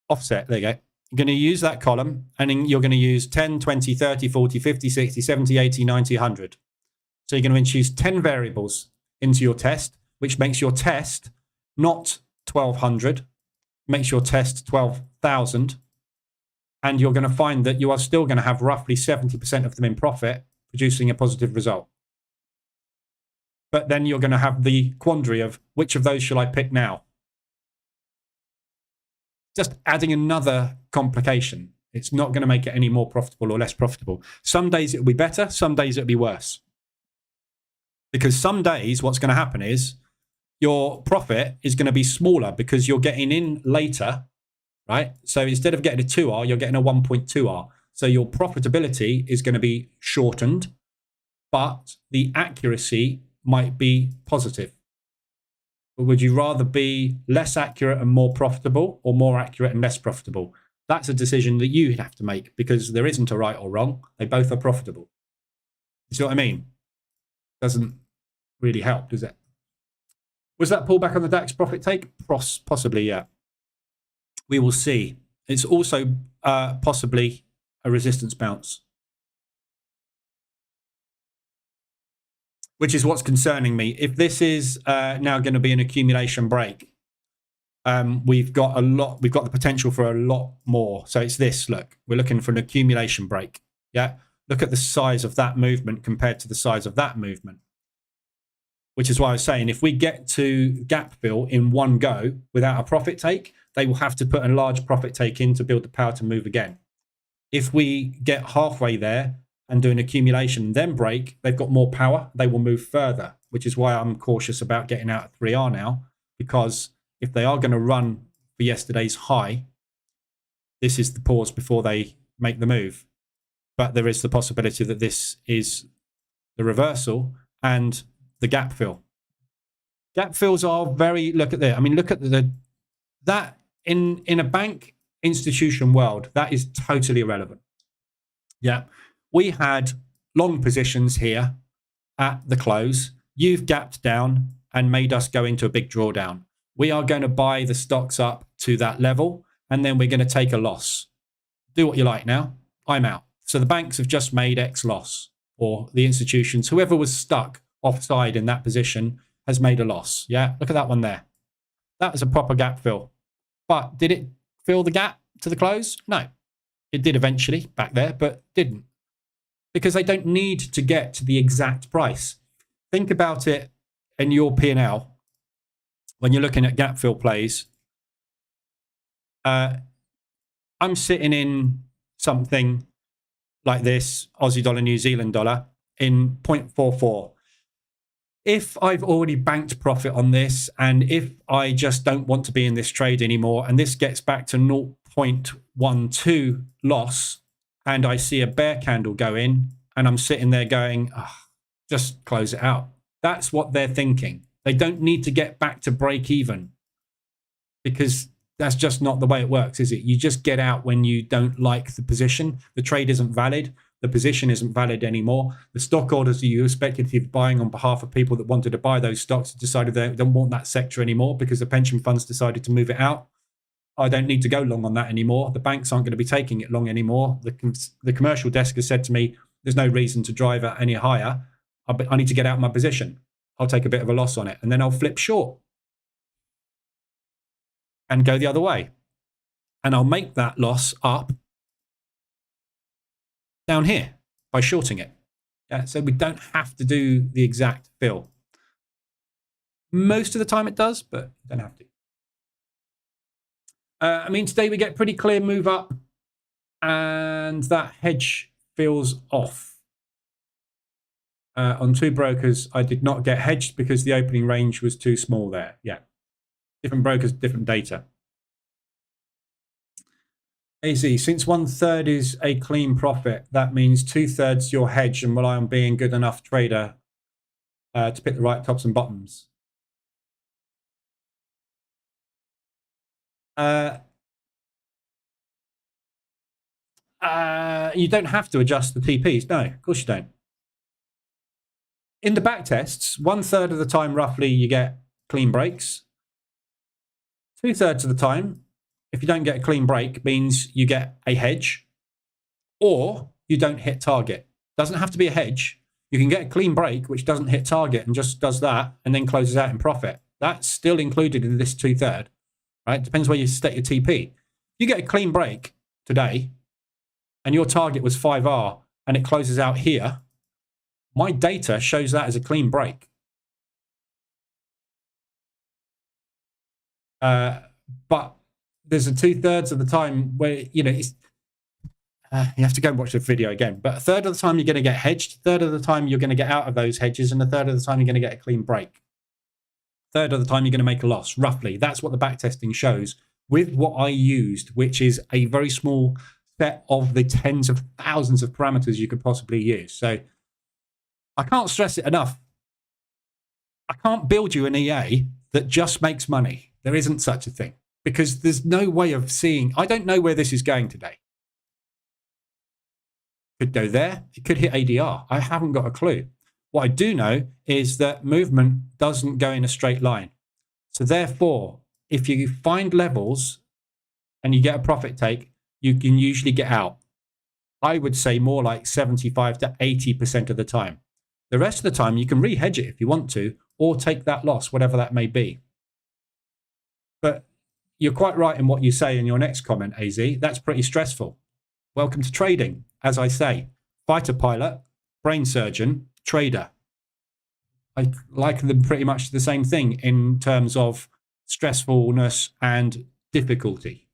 offset, there you go. You're going to use that column, and then you're going to use 10, 20, 30, 40, 50, 60, 70, 80, 90, 100. So you're going to introduce 10 variables into your test, which makes your test not 1,200, makes your test 12,000. And you're going to find that you are still going to have roughly 70% of them in profit, producing a positive result. But then you're going to have the quandary of which of those shall I pick now? Just adding another complication. It's not going to make it any more profitable or less profitable. Some days it'll be better, some days it'll be worse. Because some days what's going to happen is your profit is going to be smaller because you're getting in later, right? So instead of getting a 2R, you're getting a 1.2R. So your profitability is going to be shortened, but the accuracy might be positive. But would you rather be less accurate and more profitable, or more accurate and less profitable? That's a decision that you have to make, because there isn't a right or wrong. They both are profitable. You see what I mean? Doesn't really help, does it? Was that pullback on the DAX profit take? Possibly, yeah. We will see. It's also possibly a resistance bounce, which is what's concerning me. If this is now going to be an accumulation break, we've got the potential for a lot more. So it's this, look, we're looking for an accumulation break. Yeah. Look at the size of that movement compared to the size of that movement, which is why I was saying, if we get to gap fill in one go without a profit take, they will have to put a large profit take in to build the power to move again. If we get halfway there and do an accumulation, then break, they've got more power, they will move further, which is why I'm cautious about getting out at 3R now, because if they are going to run for yesterday's high, this is the pause before they make the move. But there is the possibility that this is the reversal and the gap fill. Gap fills are very, look at there. I mean, look at that in a bank institution world, that is totally irrelevant. Yeah. We had long positions here at the close. You've gapped down and made us go into a big drawdown. We are going to buy the stocks up to that level, and then we're going to take a loss. Do what you like now. I'm out. So the banks have just made X loss, or the institutions, whoever was stuck offside in that position has made a loss. Yeah, look at that one there. That was a proper gap fill. But did it fill the gap to the close? No. It did eventually back there, but didn't. Because they don't need to get to the exact price. Think about it in your P&L. when you're looking at gap fill plays, I'm sitting in something like this, Aussie dollar, New Zealand dollar, in 0.44. If I've already banked profit on this, and if I just don't want to be in this trade anymore, and this gets back to 0.12 loss, and I see a bear candle go in, and I'm sitting there going, oh, just close it out. That's what they're thinking. They don't need to get back to break even, because that's just not the way it works, is it? You just get out when you don't like the position. The trade isn't valid. The position isn't valid anymore. The stock orders that you were speculative buying on behalf of people that wanted to buy those stocks decided they don't want that sector anymore because the pension funds decided to move it out. I don't need to go long on that anymore. The banks aren't going to be taking it long anymore. The commercial desk has said to me, there's no reason to drive it any higher. I need to get out of my position. I'll take a bit of a loss on it, and then I'll flip short and go the other way. And I'll make that loss up down here by shorting it. Yeah, so we don't have to do the exact fill. Most of the time it does, but you don't have to. I mean, today we get pretty clear move up, and that hedge feels off. On two brokers, I did not get hedged because the opening range was too small there. Yeah, different brokers, different data. AZ, since 1/3 is a clean profit, that means 2/3 your hedge and rely on being good enough trader to pick the right tops and bottoms. You don't have to adjust the TPs. No, of course you don't. In the back tests, 1/3 of the time, roughly, you get clean breaks. 2/3 of the time, if you don't get a clean break, means you get a hedge or you don't hit target. Doesn't have to be a hedge. You can get a clean break, which doesn't hit target and just does that and then closes out in profit. That's still included in this 2/3, right? Depends where you state your TP. You get a clean break today and your target was 5R and it closes out here. My data shows that as a clean break. But there's a 2/3 of the time where, you know, it's, you have to go and watch the video again. But 1/3 of the time you're going to get hedged, 1/3 of the time you're going to get out of those hedges, and 1/3 of the time you're going to get a clean break. 1/3 of the time you're going to make a loss, roughly. That's what the backtesting shows with what I used, which is a very small set of the tens of thousands of parameters you could possibly use. So I can't stress it enough. I can't build you an EA that just makes money. There isn't such a thing, because there's no way of seeing. I don't know where this is going today. Could go there. It could hit ADR. I haven't got a clue. What I do know is that movement doesn't go in a straight line. So therefore, if you find levels and you get a profit take, you can usually get out. I would say more like 75 to 80% of the time. The rest of the time, you can re-hedge it if you want to, or take that loss, whatever that may be. But you're quite right in what you say in your next comment, AZ. That's pretty stressful. Welcome to trading. As I say, fighter pilot, brain surgeon, trader. I liken them pretty much the same thing in terms of stressfulness and difficulty.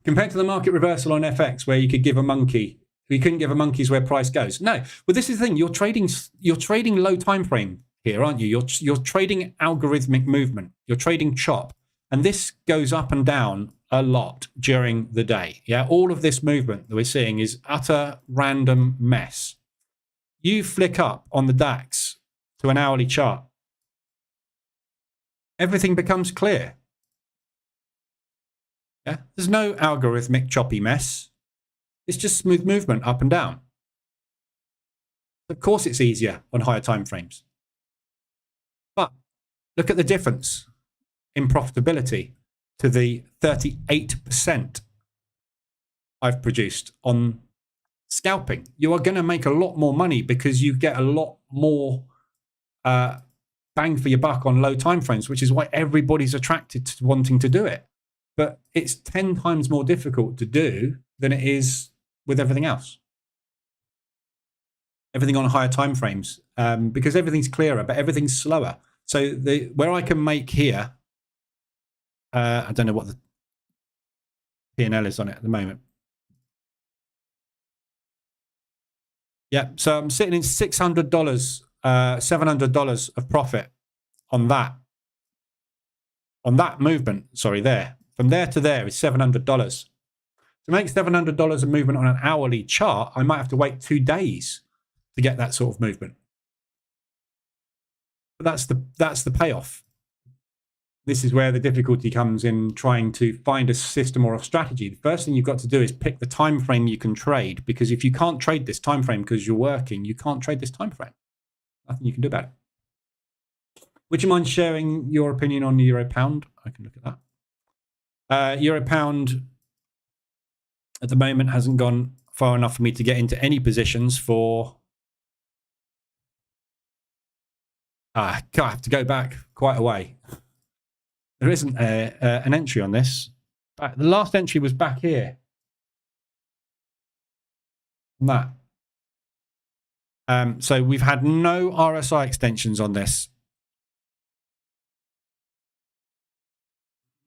Compared to the market reversal on FX, where you could give a monkey, you couldn't give a monkey's where price goes. No, well, this is the thing. You're trading low time frame here, aren't you? You're trading algorithmic movement. You're trading chop, and this goes up and down a lot during the day. Yeah, all of this movement that we're seeing is utter random mess. You flick up on the DAX to an hourly chart, everything becomes clear. Yeah, there's no algorithmic choppy mess. It's just smooth movement up and down. Of course, it's easier on higher time frames. But look at the difference in profitability to the 38% I've produced on scalping. You are going to make a lot more money because you get a lot more bang for your buck on low time frames, which is why everybody's attracted to wanting to do it. But it's 10 times more difficult to do than it is with everything else. Everything on higher time frames because everything's clearer, but everything's slower. So where I can make here, I don't know what the P&L is on it at the moment. Yeah, so I'm sitting in $600, $700 of profit on that. On that movement, sorry, there. From there to there is $700. To make $700 a movement on an hourly chart, I might have to wait 2 days to get that sort of movement. But that's the payoff. This is where the difficulty comes in trying to find a system or a strategy. The first thing you've got to do is pick the time frame you can trade, because if you can't trade this time frame because you're working, you can't trade this time frame. Nothing you can do about it. Would you mind sharing your opinion on Euro Pound? I can look at that. Euro Pound at the moment hasn't gone far enough for me to get into any positions for... I have to go back quite a way. There isn't an entry on this. The last entry was back here. On that. So we've had no RSI extensions on this.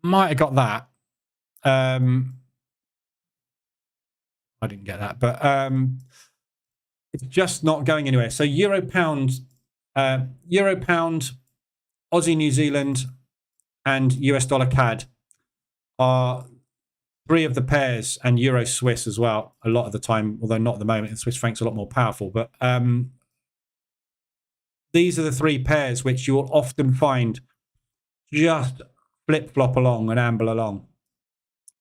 Might have got that. I didn't get that, but it's just not going anywhere. So Euro Pound, Aussie New Zealand, and US dollar CAD are 3 of the pairs, and Euro Swiss as well. A lot of the time, although not at the moment, the Swiss franc's a lot more powerful. But these are the 3 pairs which you will often find just flip-flop along and amble along.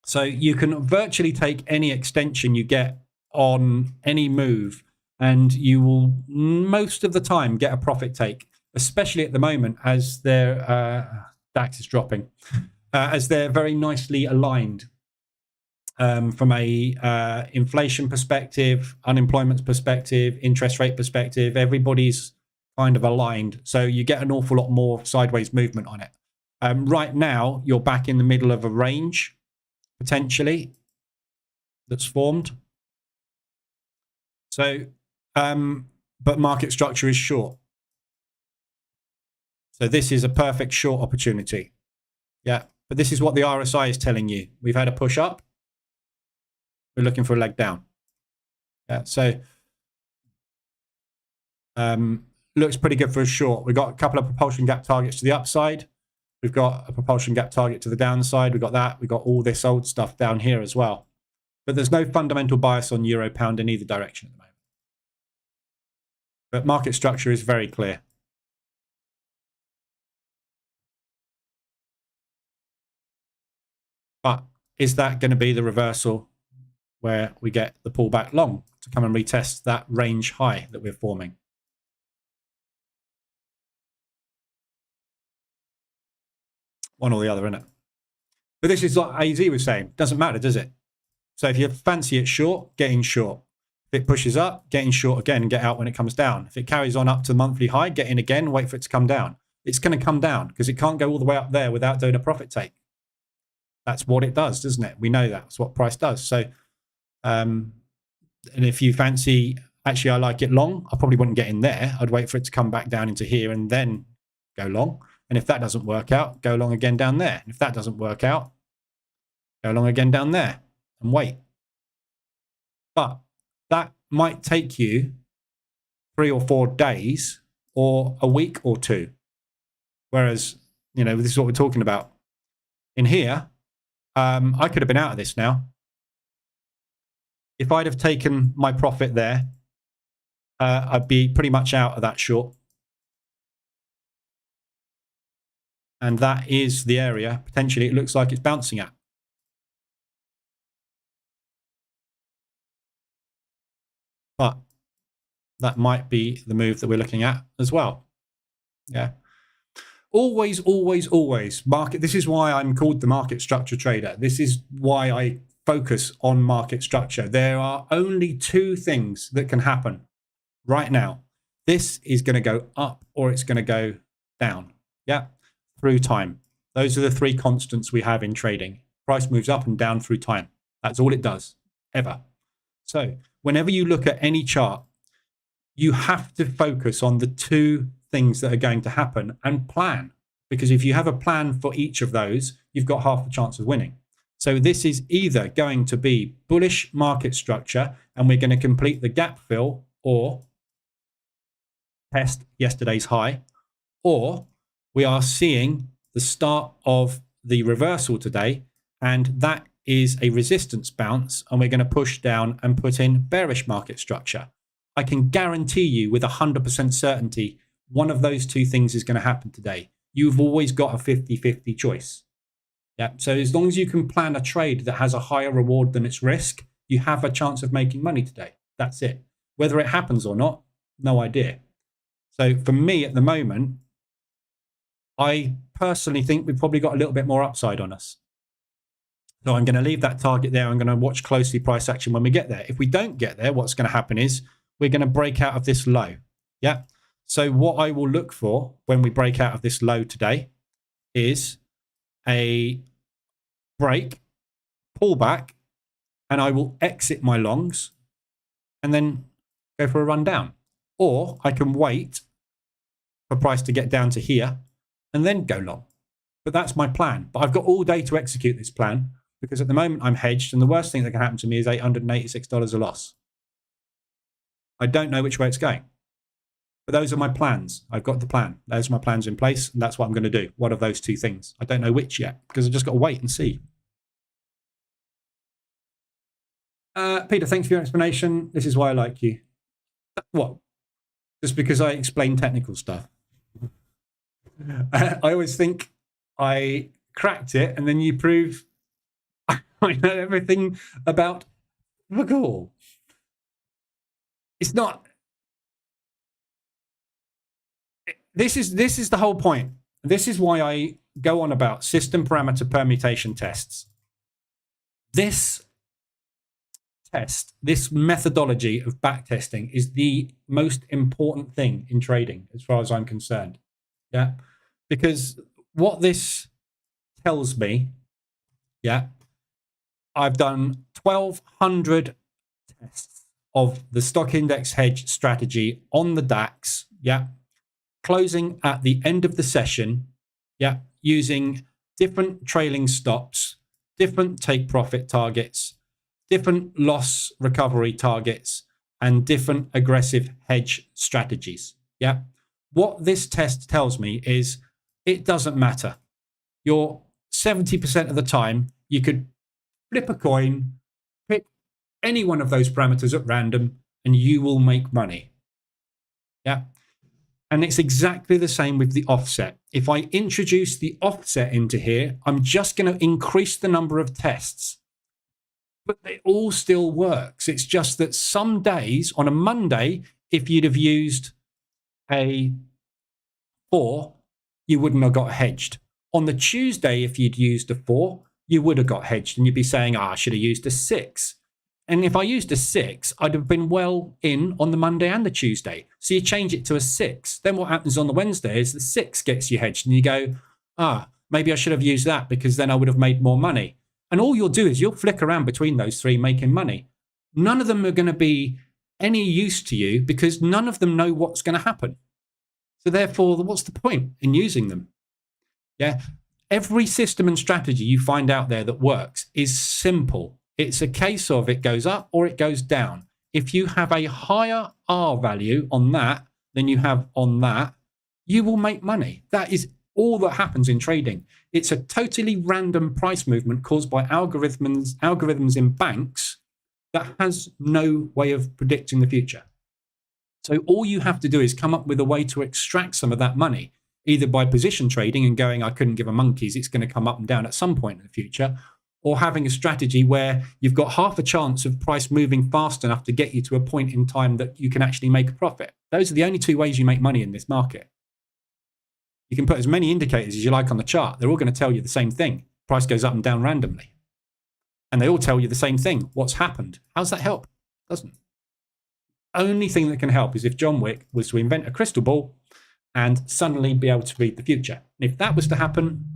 So you can virtually take any extension you get on any move, and you will most of the time get a profit take, especially at the moment as their DAX is dropping, as they're very nicely aligned from a inflation perspective, unemployment perspective, interest rate perspective. Everybody's kind of aligned, so you get an awful lot more sideways movement on it. Right now, you're back in the middle of a range, potentially, that's formed. So, but market structure is short. So this is a perfect short opportunity. Yeah, but this is what the RSI is telling you. We've had a push up. We're looking for a leg down. Yeah, so looks pretty good for a short. We've got a couple of propulsion gap targets to the upside. We've got a propulsion gap target to the downside. We've got that. We've got all this old stuff down here as well. But there's no fundamental bias on Euro Pound in either direction at the moment. But market structure is very clear. But is that going to be the reversal where we get the pullback long to come and retest that range high that we're forming? One or the other, isn't it? But this is like AZ was saying. Doesn't matter, does it? So if you fancy it short, get in short. If it pushes up, get in short again and get out when it comes down. If it carries on up to the monthly high, get in again, wait for it to come down. It's going to come down because it can't go all the way up there without doing a profit take. That's what it does, doesn't it? We know that's what price does. So, and if you fancy, actually, I like it long, I probably wouldn't get in there. I'd wait for it to come back down into here and then go long. And if that doesn't work out, go long again down there. And if that doesn't work out, go long again down there and wait. But that might take you 3 or 4 days or a week or 2. Whereas, you know, this is what we're talking about. In here, I could have been out of this now. If I'd have taken my profit there, I'd be pretty much out of that short. And that is the area, potentially, it looks like it's bouncing at. But that might be the move that we're looking at as well. Yeah. Always, always, always market. This is why I'm called the market structure trader. This is why I focus on market structure. There are only 2 things that can happen right now. This is going to go up or it's going to go down. Yeah. Through time. Those are the 3 constants we have in trading. Price moves up and down through time. That's all it does, ever. So whenever you look at any chart, you have to focus on the two things that are going to happen and plan. Because if you have a plan for each of those, you've got half a chance of winning. So this is either going to be bullish market structure and we're going to complete the gap fill or test yesterday's high, or we are seeing the start of the reversal today, and that is a resistance bounce, and we're going to push down and put in bearish market structure. I can guarantee you with 100% certainty, one of those two things is going to happen today. You've always got a 50-50 choice. Yeah. So as long as you can plan a trade that has a higher reward than its risk, you have a chance of making money today. That's it. Whether it happens or not, no idea. So for me at the moment, I personally think we've probably got a little bit more upside on us. So I'm going to leave that target there. I'm going to watch closely price action when we get there. If we don't get there, what's going to happen is we're going to break out of this low. Yeah. So what I will look for when we break out of this low today is a break, pull back, and I will exit my longs and then go for a run down. Or I can wait for price to get down to here and then go long. But that's my plan. But I've got all day to execute this plan because at the moment I'm hedged, and the worst thing that can happen to me is $886 a loss. I don't know which way it's going. But those are my plans. I've got the plan. Those are my plans in place, and that's what I'm going to do. One of those two things. I don't know which yet because I've just got to wait and see. Peter, thanks for your explanation. This is why I like you. What? Just because I explain technical stuff. I always think I cracked it, and then you prove I know everything about the call. It's not. This is the whole point. This is why I go on about system parameter permutation tests. This test, this methodology of backtesting is the most important thing in trading as far as I'm concerned. Yeah. Because what this tells me, yeah, I've done 1,200 tests of the stock index hedge strategy on the DAX, yeah, closing at the end of the session, yeah, using different trailing stops, different take profit targets, different loss recovery targets, and different aggressive hedge strategies. Yeah. What this test tells me is it doesn't matter. You're 70% of the time, you could flip a coin, pick any one of those parameters at random, and you will make money. Yeah. And it's exactly the same with the offset. If I introduce the offset into here, I'm just going to increase the number of tests. But it all still works. It's just that some days, on a Monday, if you'd have used a 4, you wouldn't have got hedged. On the Tuesday, if you'd used a 4, you would have got hedged, and you'd be saying, I should have used a 6. And if I used a 6, I'd have been well in on the Monday and the Tuesday. So you change it to a 6. Then what happens on the Wednesday is the 6 gets you hedged, and you go, maybe I should have used that because then I would have made more money. And all you'll do is you'll flick around between those three making money. None of them are going to be any use to you because none of them know what's going to happen. So therefore, what's the point in using them? Yeah. Every system and strategy you find out there that works is simple. It's a case of it goes up or it goes down. If you have a higher R value on that than you have on that, you will make money. That is all that happens in trading. It's a totally random price movement caused by algorithms in banks that has no way of predicting the future. So all you have to do is come up with a way to extract some of that money, either by position trading and going, I couldn't give a monkeys, it's going to come up and down at some point in the future, or having a strategy where you've got half a chance of price moving fast enough to get you to a point in time that you can actually make a profit. Those are the only two ways you make money in this market. You can put as many indicators as you like on the chart. They're all going to tell you the same thing. Price goes up and down randomly. And they all tell you the same thing. What's happened? How's that help? Doesn't. Only thing that can help is if John Wick was to invent a crystal ball and suddenly be able to read the future. And if that was to happen,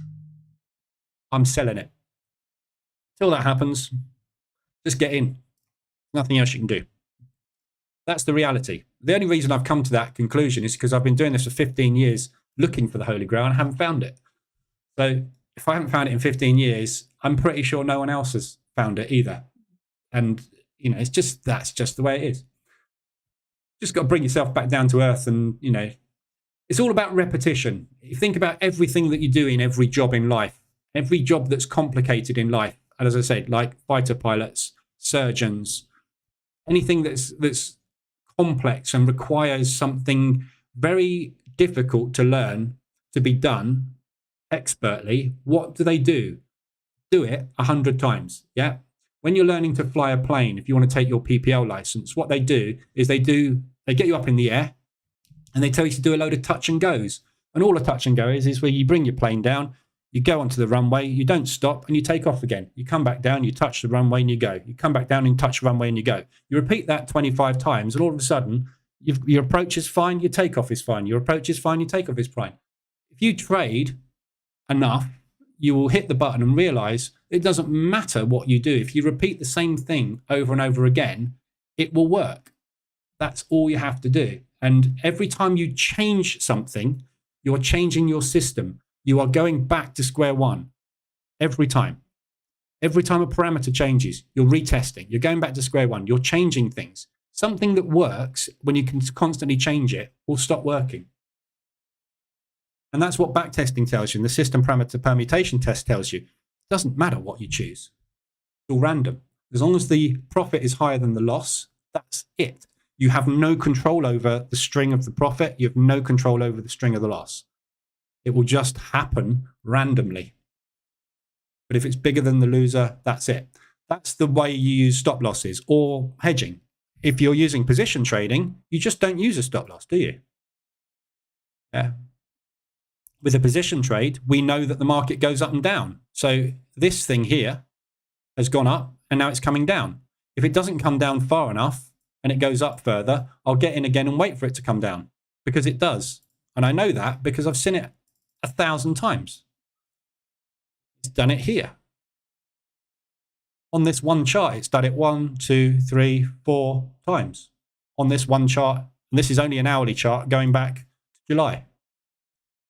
I'm selling it. Till that happens, just get in. Nothing else you can do. That's the reality. The only reason I've come to that conclusion is because I've been doing this for 15 years looking for the Holy Grail and I haven't found it. So if I haven't found it in 15 years, I'm pretty sure no one else has found it either. And, you know, that's just the way it is. Just got to bring yourself back down to earth and, you know, it's all about repetition. You think about everything that you do in every job in life, every job that's complicated in life. And as I said, like fighter pilots, surgeons, anything that's complex and requires something very difficult to learn to be done expertly, what do? Do it 100 times. Yeah. When you're learning to fly a plane, if you want to take your PPL license, what they do is they get you up in the air and they tell you to do a load of touch and goes. And all a touch and go is where you bring your plane down, you go onto the runway, you don't stop, and you take off again. You come back down, you touch the runway, and you go. You come back down and touch the runway, and you go. You repeat that 25 times, and all of a sudden, your approach is fine, your takeoff is fine. Your approach is fine, your takeoff is fine. If you trade enough, you will hit the button and realize it doesn't matter what you do. If you repeat the same thing over and over again, it will work. That's all you have to do. And every time you change something, you're changing your system. You are going back to square one every time. Every time a parameter changes, you're retesting. You're going back to square one. You're changing things. Something that works when you can constantly change it will stop working. And that's what backtesting tells you. And the system parameter permutation test tells you. It doesn't matter what you choose. It's all random. As long as the profit is higher than the loss, that's it. You have no control over the string of the profit. You have no control over the string of the loss. It will just happen randomly. But if it's bigger than the loser, that's it. That's the way you use stop losses or hedging. If you're using position trading, you just don't use a stop loss, do you? Yeah. With a position trade, we know that the market goes up and down. So this thing here has gone up and now it's coming down. If it doesn't come down far enough and it goes up further, I'll get in again and wait for it to come down because it does. And I know that because I've seen it 1,000 times. It's done it here. On this one chart, it's done it 1, 2, 3, 4 times. On this one chart, and this is only an hourly chart going back to July.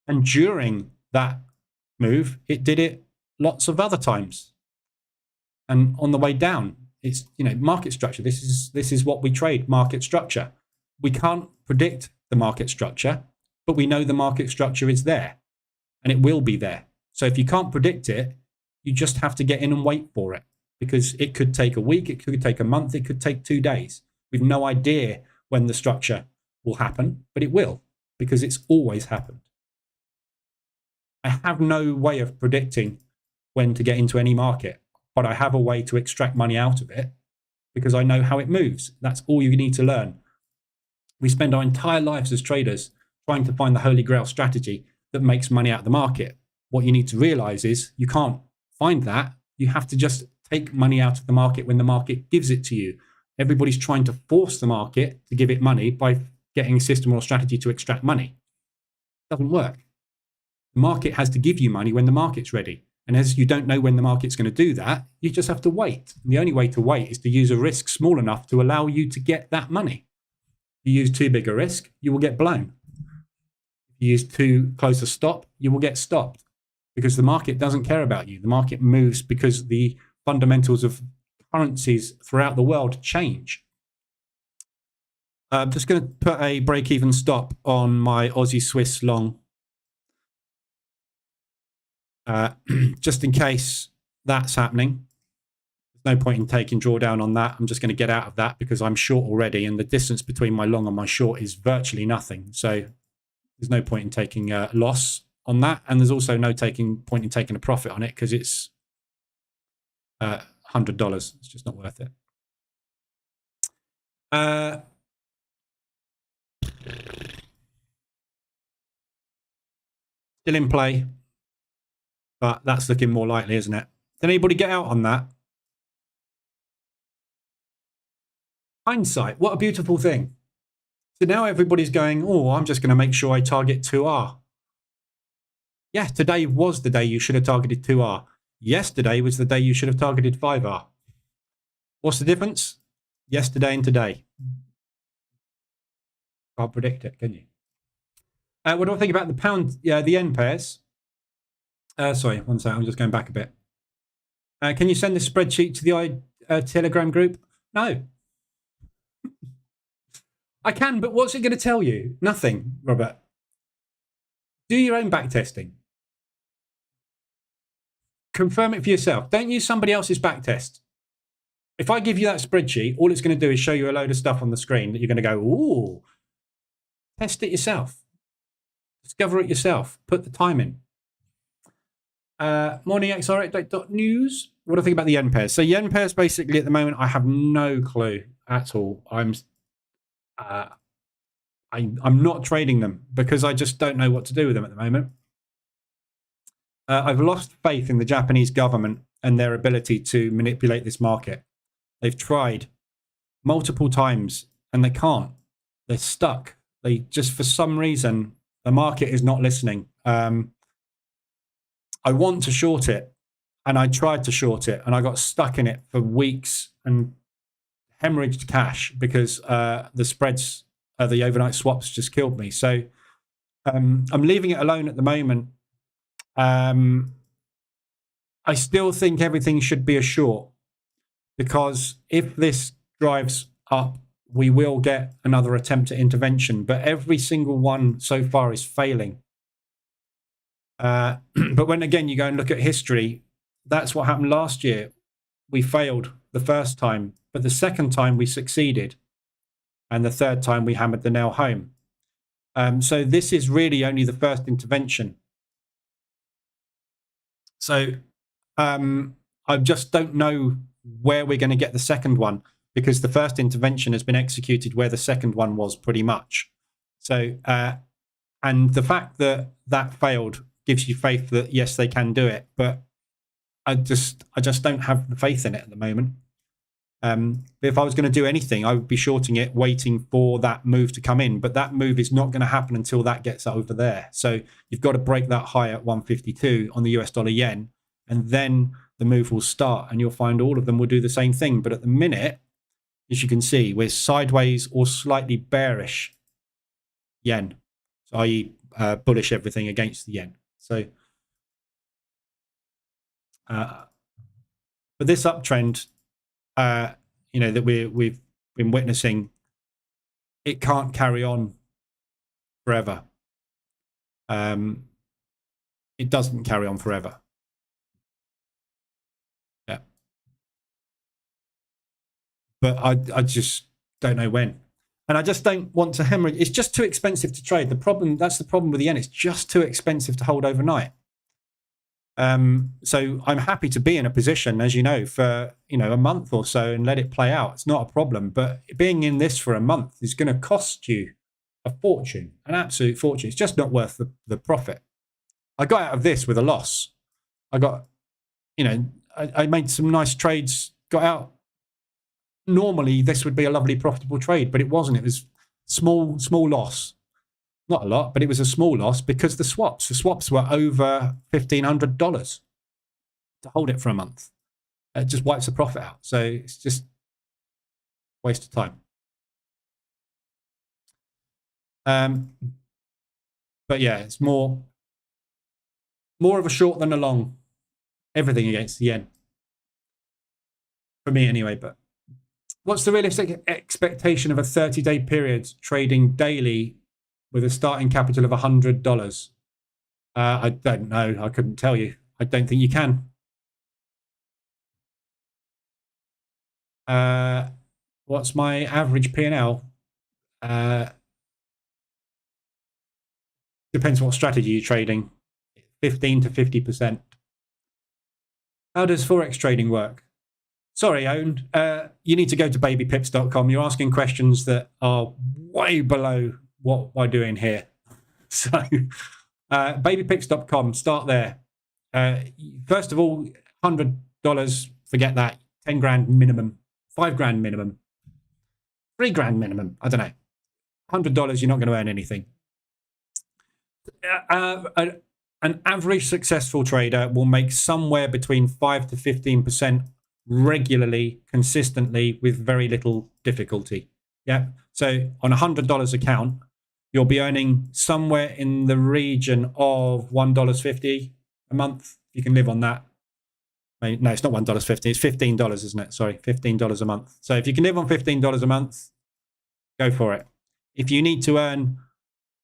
And during that move, it did it lots of other times. And on the way down, it's, you know, market structure. This is what we trade, market structure. We can't predict the market structure, but we know the market structure is there and it will be there. So if you can't predict it, you just have to get in and wait for it because it could take a week, it could take a month, it could take 2 days. We've no idea when the structure will happen, but it will because it's always happened. I have no way of predicting when to get into any market, but I have a way to extract money out of it because I know how it moves. That's all you need to learn. We spend our entire lives as traders trying to find the holy grail strategy that makes money out of the market. What you need to realize is you can't find that. You have to just take money out of the market when the market gives it to you. Everybody's trying to force the market to give it money by getting a system or strategy to extract money. It doesn't work. The market has to give you money when the market's ready. And as you don't know when the market's going to do that, you just have to wait. And the only way to wait is to use a risk small enough to allow you to get that money. If you use too big a risk, you will get blown. If you use too close a stop, you will get stopped because the market doesn't care about you. The market moves because the fundamentals of currencies throughout the world change. I'm just going to put a break-even stop on my Aussie Swiss long. Just in case that's happening. There's no point in taking drawdown on that. I'm just going to get out of that because I'm short already and the distance between my long and my short is virtually nothing. So there's no point in taking a loss on that. And there's also no point in taking a profit on it because it's $100. It's just not worth it. Still in play. But that's looking more likely, isn't it? Did anybody get out on that? Hindsight, what a beautiful thing. So now everybody's going, oh, I'm just going to make sure I target 2R. Yeah, today was the day you should have targeted 2R. Yesterday was the day you should have targeted 5R. What's the difference? Yesterday and today. Can't predict it, can you? What do I think about the pound, the yen pairs? Sorry, one second. I'm just going back a bit. Can you send this spreadsheet to the Telegram group? No. I can, but what's it going to tell you? Nothing, Robert. Do your own back testing. Confirm it for yourself. Don't use somebody else's back test. If I give you that spreadsheet, all it's going to do is show you a load of stuff on the screen that you're going to go, ooh. Test it yourself. Discover it yourself. Put the time in. Morning XR@news. What do I think about the yen pairs? So yen pairs, basically, at the moment, I have no clue at all. I'm not trading them because I just don't know what to do with them at the moment. I've lost faith in the Japanese government and their ability to manipulate this market. They've tried multiple times and they can't. They're stuck. They just, for some reason, the market is not listening. I want to short it, and I tried to short it, and I got stuck in it for weeks and hemorrhaged cash because the spreads, the overnight swaps just killed me. So I'm leaving it alone at the moment. I still think everything should be a short because if this drives up, we will get another attempt at intervention, but every single one so far is failing. But when, again, you go and look at history, that's what happened last year. We failed the first time, but the second time we succeeded. And the third time we hammered the nail home. So this is really only the first intervention. So I just don't know where we're going to get the second one because the first intervention has been executed where the second one was pretty much. So, and the fact that that failed gives you faith that yes, they can do it, but I just don't have the faith in it at the moment. If I was going to do anything, I would be shorting it, waiting for that move to come in, but that move is not going to happen until that gets over there. So you've got to break that high at 152 on the US dollar yen, and then the move will start, and you'll find all of them will do the same thing. But at the minute, as you can see, we're sideways or slightly bearish yen, so i.e. Bullish everything against the yen. So but this uptrend, you know, that we've been witnessing, it can't carry on forever. It doesn't carry on forever. Yeah. But I just don't know when. And I just don't want to hemorrhage. It's just too expensive to trade. That's the problem with the yen. It's just too expensive to hold overnight. So I'm happy to be in a position, as you know, for, you know, a month or so and let it play out. It's not a problem. But being in this for a month is going to cost you a fortune, an absolute fortune. It's just not worth the profit. I got out of this with a loss. I got, you know, I made some nice trades, got out. Normally, this would be a lovely profitable trade, but it wasn't. It was small loss. Not a lot, but it was a small loss because the swaps were over $1,500 to hold it for a month. It just wipes the profit out. So it's just a waste of time. But yeah, it's more of a short than a long. Everything against the yen. For me anyway, but what's the realistic expectation of a 30-day period trading daily with a starting capital of $100? I don't know. I couldn't tell you. I don't think you can. What's my average P&L? Depends what strategy you're trading. 15 to 50%. How does Forex trading work? Sorry, Owen. You need to go to babypips.com. You're asking questions that are way below what we're doing here. So babypips.com, start there. First of all, $100, forget that. 10 grand minimum, 5 grand minimum, 3 grand minimum. I don't know. $100, you're not going to earn anything. An average successful trader will make somewhere between 5 to 15% regularly, consistently, with very little difficulty. Yeah. So on $100 account, you'll be earning somewhere in the region of $1.50 a month. You can live on that. No, it's not $1.50. It's $15, isn't it? Sorry, $15 a month. So if you can live on $15 a month, go for it. If you need to earn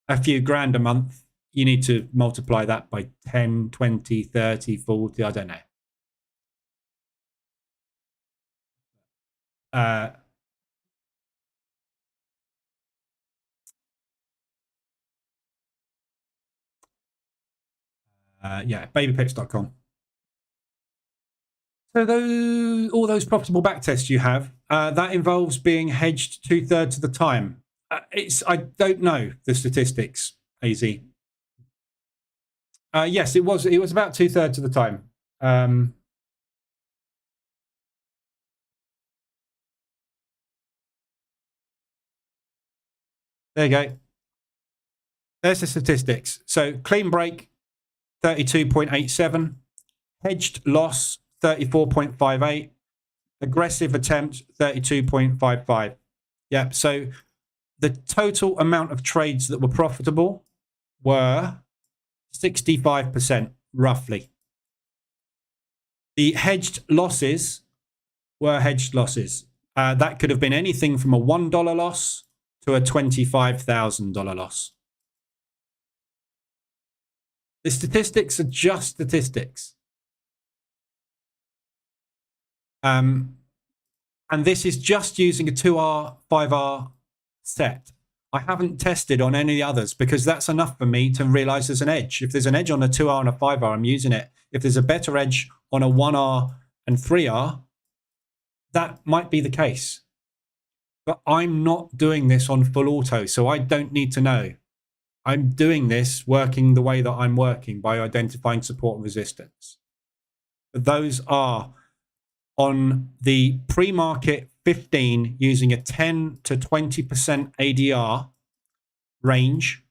a few grand a month, you need to multiply that by 10, 20, 30, 40, I don't know. Yeah, babypips.com. So all those profitable backtests you have, that involves being hedged 2/3 of the time. I don't know the statistics, AZ. Yes, it was about 2/3 of the time. There you go. There's the statistics. So clean break, 32.87. Hedged loss, 34.58. Aggressive attempt, 32.55. Yeah, so the total amount of trades that were profitable were 65%, roughly. The hedged losses were hedged losses. That could have been anything from a $1 loss to a $25,000 loss. The statistics are just statistics. And this is just using a 2R, 5R set. I haven't tested on any others because that's enough for me to realize there's an edge. If there's an edge on a 2R and a 5R, I'm using it. If there's a better edge on a 1R and 3R, that might be the case. But I'm not doing this on full auto, so I don't need to know. I'm doing this working the way that I'm working by identifying support and resistance. But those are on the pre-market 15 using a 10 to 20% ADR range.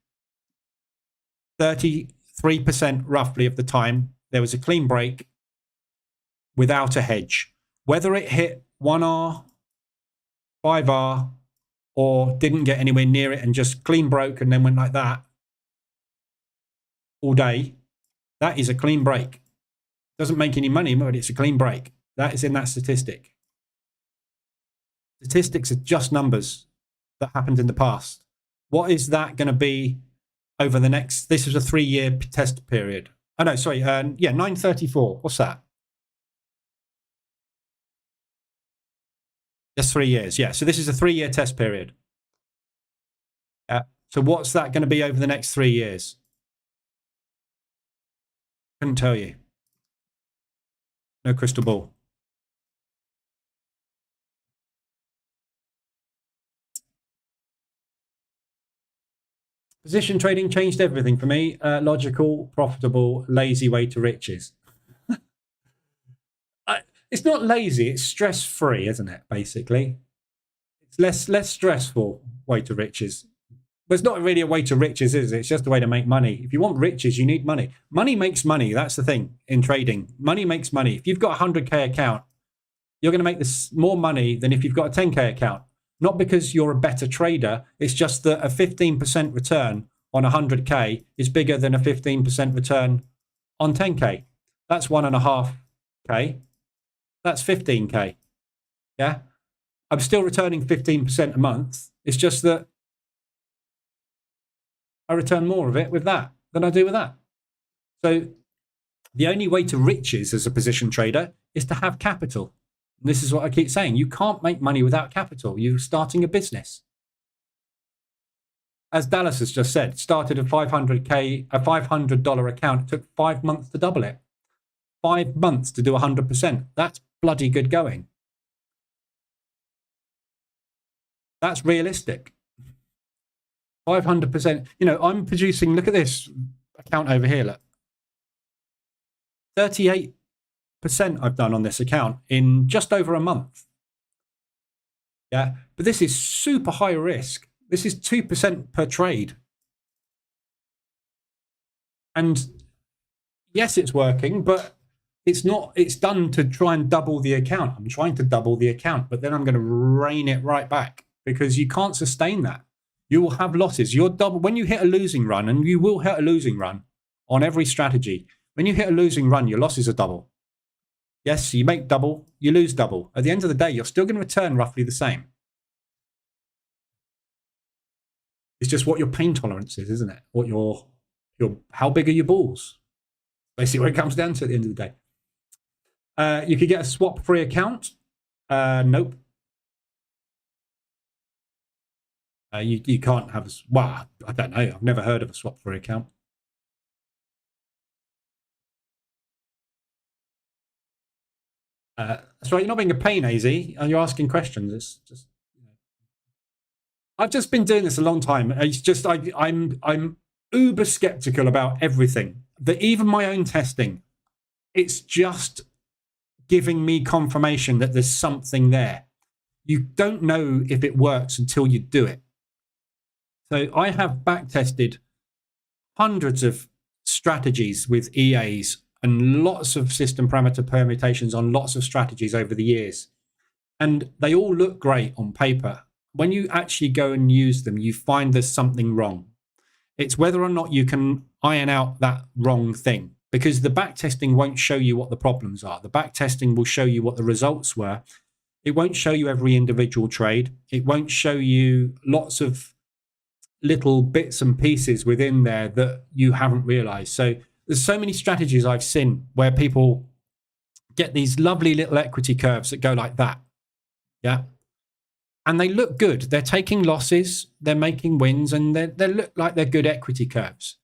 33% roughly of the time, there was a clean break without a hedge. Whether it hit 1R, 5R, or didn't get anywhere near it and just clean broke and then went like that all day, that is a clean break. Doesn't make any money, but it's a clean break. That is in that statistic. Statistics are just numbers that happened in the past. What is that going to be over the next? This is a 3-year test period. Oh, no, sorry. Yeah, 934. What's that? That's 3 years. Yeah. So this is a 3-year test period. So what's that going to be over the next 3 years? Couldn't tell you. No crystal ball. Position trading changed everything for me. Logical, profitable, lazy way to riches. It's not lazy, it's stress-free, isn't it, basically? It's less stressful way to riches. But it's not really a way to riches, is it? It's just a way to make money. If you want riches, you need money. Money makes money. That's the thing in trading. Money makes money. If you've got a 100K account, you're going to make this more money than if you've got a 10K account. Not because you're a better trader. It's just that a 15% return on 100K is bigger than a 15% return on 10K. That's 1.5K. That's 15K. Yeah. I'm still returning 15% a month. It's just that I return more of it with that than I do with that. So the only way to riches as a position trader is to have capital. And this is what I keep saying. You can't make money without capital. You're starting a business. As Dallas has just said, started a $500 account. It took 5 months to double it. 5 months to do 100%. That's bloody good going. That's realistic. 500%. You know, I'm producing, look at this account over here. Look, 38% I've done on this account in just over a month. Yeah, but this is super high risk. This is 2% per trade. And yes, it's working, but it's not, it's done to try and double the account. I'm trying to double the account, but then I'm going to rein it right back. because you can't sustain that. You will have losses. You're double when you hit a losing run, and you will hit a losing run on every strategy. When you hit a losing run, your losses are double. Yes, you make double, you lose double. At the end of the day, you're still going to return roughly the same. It's just what your pain tolerance is, isn't it? What your how big are your balls? Basically, what it comes down to at the end of the day. You could get a swap-free account. Nope. You can't have a... Well, I don't know. I've never heard of a swap-free account. That's right. You're not being a pain, AZ. You're asking questions. It's just... I've just been doing this a long time. It's just I'm uber skeptical about everything. That even my own testing, it's just giving me confirmation that there's something there. You don't know if it works until you do it. So I have back tested hundreds of strategies with EAs and lots of system parameter permutations on lots of strategies over the years. And they all look great on paper. When you actually go and use them, you find there's something wrong. It's whether or not you can iron out that wrong thing, because the back testing won't show you what the problems are. The back testing will show you what the results were. It won't show you every individual trade. It won't show you lots of little bits and pieces within there that you haven't realized. So there's so many strategies I've seen where people get these lovely little equity curves that go like that. Yeah. And they look good. They're taking losses, they're making wins, and they look like they're good equity curves.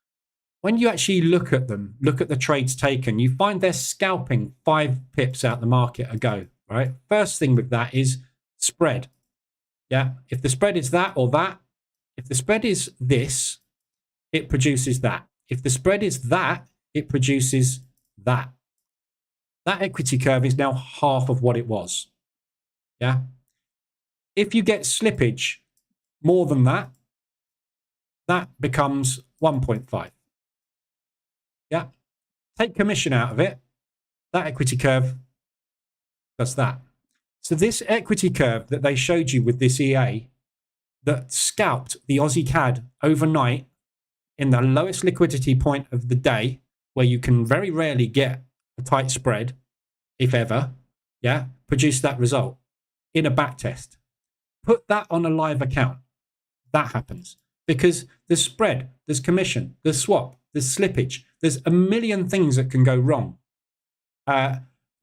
When you actually look at them, look at the trades taken, you find they're scalping 5 pips out the market a go, right? First thing with that is spread. Yeah. If the spread is that or that, if the spread is this, it produces that. If the spread is that, it produces that. That equity curve is now half of what it was. Yeah. If you get slippage more than that, that becomes 1.5. Yeah. Take commission out of it. That equity curve does that. So this equity curve that they showed you with this EA that scalped the Aussie CAD overnight in the lowest liquidity point of the day, where you can very rarely get a tight spread, if ever, yeah, produce that result in a back test. Put that on a live account. That happens because there's spread, there's commission, there's swap, there's slippage. There's a million things that can go wrong.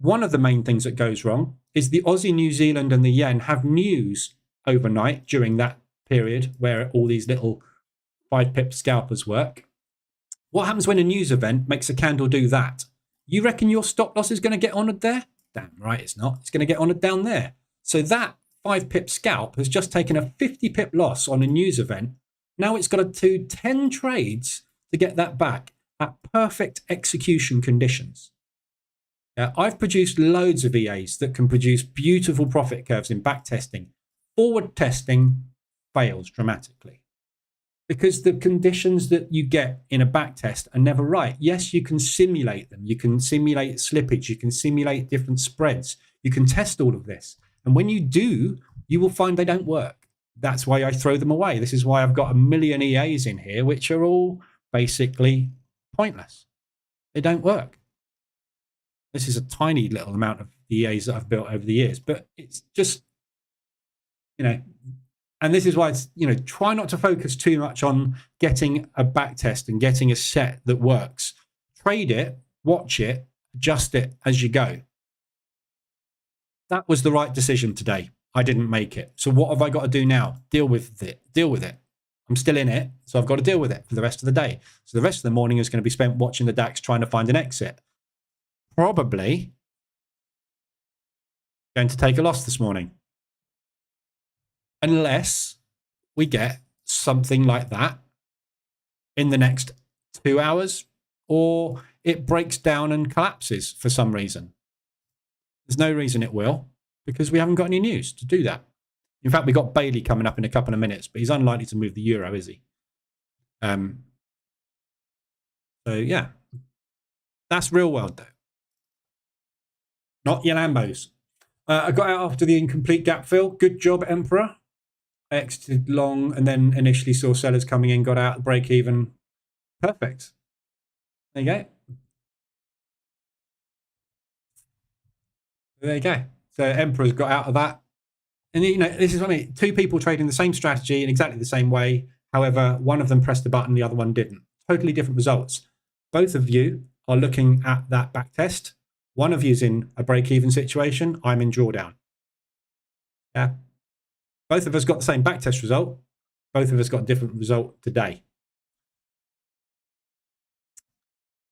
One of the main things that goes wrong is the Aussie, New Zealand, and the yen have news overnight during that period where all these little 5 pip scalpers work. What happens when a news event makes a candle do that? You reckon your stop loss is going to get honoured there? Damn right it's not. It's going to get honoured down there. So that 5 pip scalp has just taken a 50 pip loss on a news event. Now it's got to do 10 trades to get that back at perfect execution conditions. I've produced loads of EAs that can produce beautiful profit curves in back testing. Forward testing fails dramatically because the conditions that you get in a back test are never right. Yes, you can simulate them. You can simulate slippage. You can simulate different spreads. You can test all of this. And when you do, you will find they don't work. That's why I throw them away. This is why I've got a million EAs in here, which are all basically pointless. They don't work. This is a tiny little amount of EAs that I've built over the years, but it's just, and this is why it's, try not to focus too much on getting a back test and getting a set that works. Trade it, watch it, adjust it as you go. That was the right decision today. I didn't make it. So what have I got to do now? Deal with it. Deal with it. I'm still in it, so I've got to deal with it for the rest of the day. So the rest of the morning is going to be spent watching the DAX, trying to find an exit. Probably going to take a loss this morning. Unless we get something like that in the next 2 hours, or it breaks down and collapses for some reason. There's no reason it will, because we haven't got any news to do that. In fact, we got Bailey coming up in a couple of minutes, but he's unlikely to move the euro, is he? So yeah, that's real world though. Not your Lambos. I got out after the incomplete gap fill. Good job, Emperor. exited long, and then initially saw sellers coming in, got out, break even. Perfect. There you go. There you go. So Emperor's got out of that. And this is what I mean. Two people trading the same strategy in exactly the same way. However, one of them pressed the button, the other one didn't. Totally different results. Both of you are looking at that back test. One of you is in a break-even situation. I'm in drawdown. Yeah. Both of us got the same back test result. Both of us got a different result today.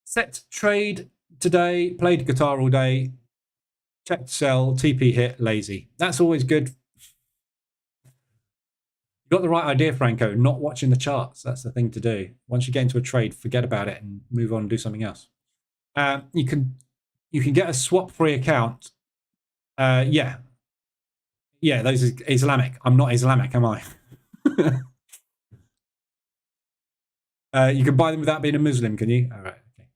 Set trade today. Played guitar all day. Checked sell. TP hit. Lazy. That's always good. You got the right idea, Franco. Not watching the charts. That's the thing to do. Once you get into a trade, forget about it and move on and do something else. You can get a swap-free account. Yeah, those are Islamic. I'm not Islamic, am I? You can buy them without being a Muslim, can you? All right. Okay.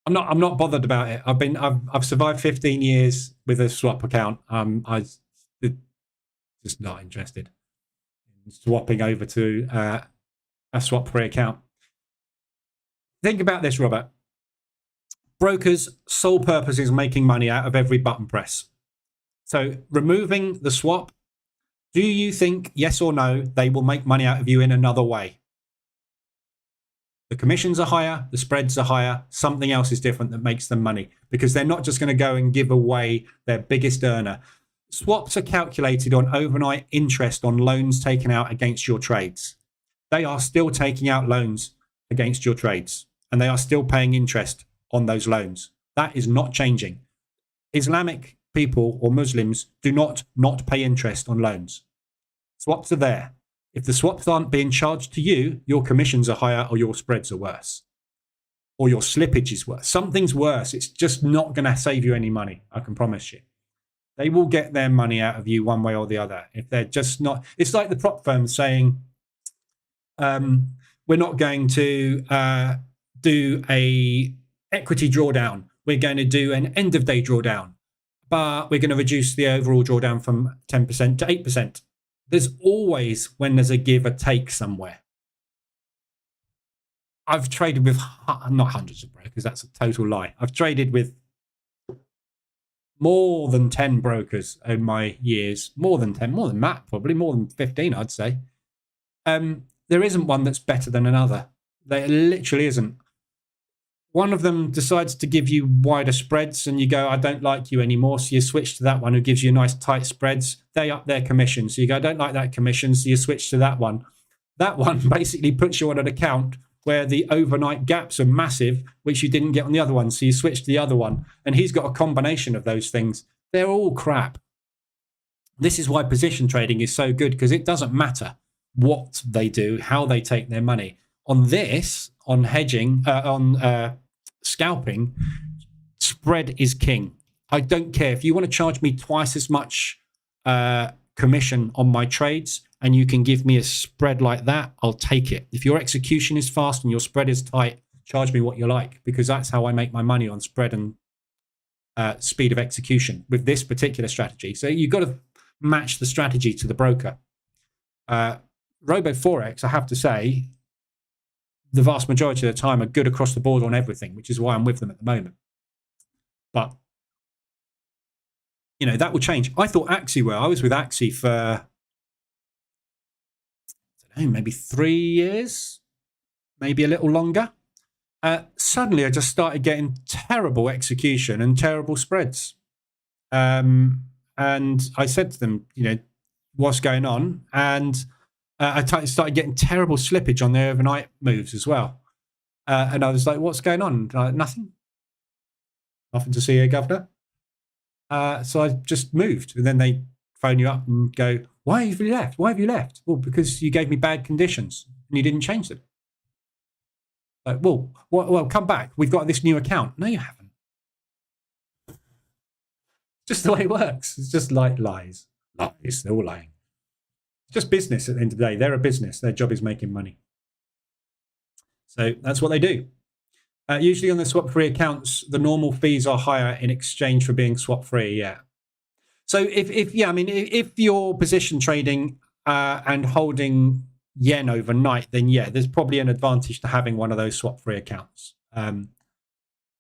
I'm not bothered about it. I've survived 15 years with a swap account. I just not interested in swapping over to a swap-free account. Think about this, Robert. Brokers' sole purpose is making money out of every button press. So removing the swap, do you think, yes or no, they will make money out of you in another way? The commissions are higher, the spreads are higher, something else is different that makes them money, because they're not just going to go and give away their biggest earner. Swaps are calculated on overnight interest on loans taken out against your trades. They are still taking out loans against your trades, and they are still paying interest on those loans. That is not changing. Islamic people or Muslims do not pay interest on loans. Swaps are there. If the swaps aren't being charged to you, your commissions are higher or your spreads are worse. Or your slippage is worse. Something's worse. It's just not going to save you any money, I can promise you. They will get their money out of you one way or the other. If they're just not... It's like the prop firm saying, we're not going to do a equity drawdown. We're going to do an end of day drawdown, but we're going to reduce the overall drawdown from 10% to 8%. There's always, when there's a give or take somewhere. I've traded with, not hundreds of brokers, that's a total lie. I've traded with more than 10 brokers in my years, more than 10, more than that, probably more than 15, I'd say. There isn't one that's better than another. There literally isn't. One of them decides to give you wider spreads and you go, I don't like you anymore. So you switch to that one who gives you nice tight spreads. They up their commission. So you go, I don't like that commission. So you switch to that one. That one basically puts you on an account where the overnight gaps are massive, which you didn't get on the other one. So you switch to the other one. And he's got a combination of those things. They're all crap. This is why position trading is so good, because it doesn't matter what they do, how they take their money. On this, on hedging, on scalping, spread is king. I don't care. If you want to charge me twice as much commission on my trades and you can give me a spread like that, I'll take it. If your execution is fast and your spread is tight, charge me what you like, because that's how I make my money, on spread and speed of execution with this particular strategy. So you've got to match the strategy to the broker. Robo Forex, I have to say, the vast majority of the time are good across the board on everything, which is why I'm with them at the moment. But, you know, that will change. I thought Axie were. I was with Axie for, I don't know, maybe 3 years, maybe a little longer. Suddenly, I just started getting terrible execution and terrible spreads. And I said to them, you know, what's going on? And I started getting terrible slippage on the overnight moves as well. And I was like, what's going on? Nothing. Nothing to see here, Governor. So I just moved. And then they phone you up and go, why have you left? Why have you left? Well, because you gave me bad conditions and you didn't change them. Like, well, come back. We've got this new account. No, you haven't. Just the way it works. It's just like lies. Lies. They're all lying. It's just business at the end of the day. They're a business. Their job is making money. So that's what they do. Usually on the swap-free accounts, the normal fees are higher in exchange for being swap-free, yeah. So if yeah, I mean, if you're position trading and holding yen overnight, then yeah, there's probably an advantage to having one of those swap-free accounts.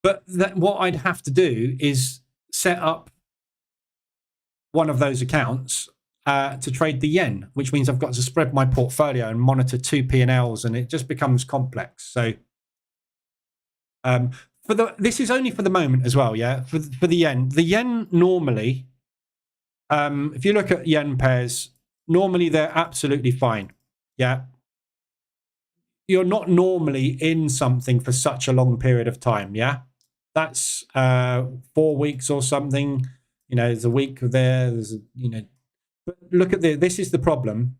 But what I'd have to do is set up one of those accounts to trade the yen, which means I've got to spread my portfolio and monitor two P&Ls, and it just becomes complex. So this is only for the moment as well, yeah. For the yen normally, if you look at yen pairs, normally they're absolutely fine, yeah. You're not normally in something for such a long period of time, yeah. That's 4 weeks or something. You know, there's a week there. There's but look at this is the problem.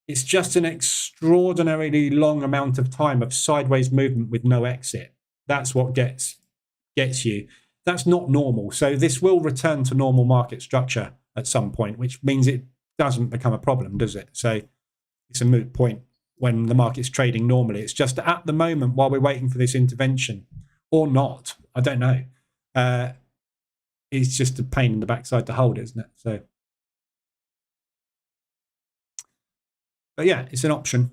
It's just an extraordinarily long amount of time of sideways movement with no exit. That's what gets you. That's not normal. So this will return to normal market structure at some point, which means it doesn't become a problem, does it? So it's a moot point when the market's trading normally. It's just at the moment while we're waiting for this intervention, or not, I don't know. It's just a pain in the backside to hold, isn't it? So, but yeah, it's an option.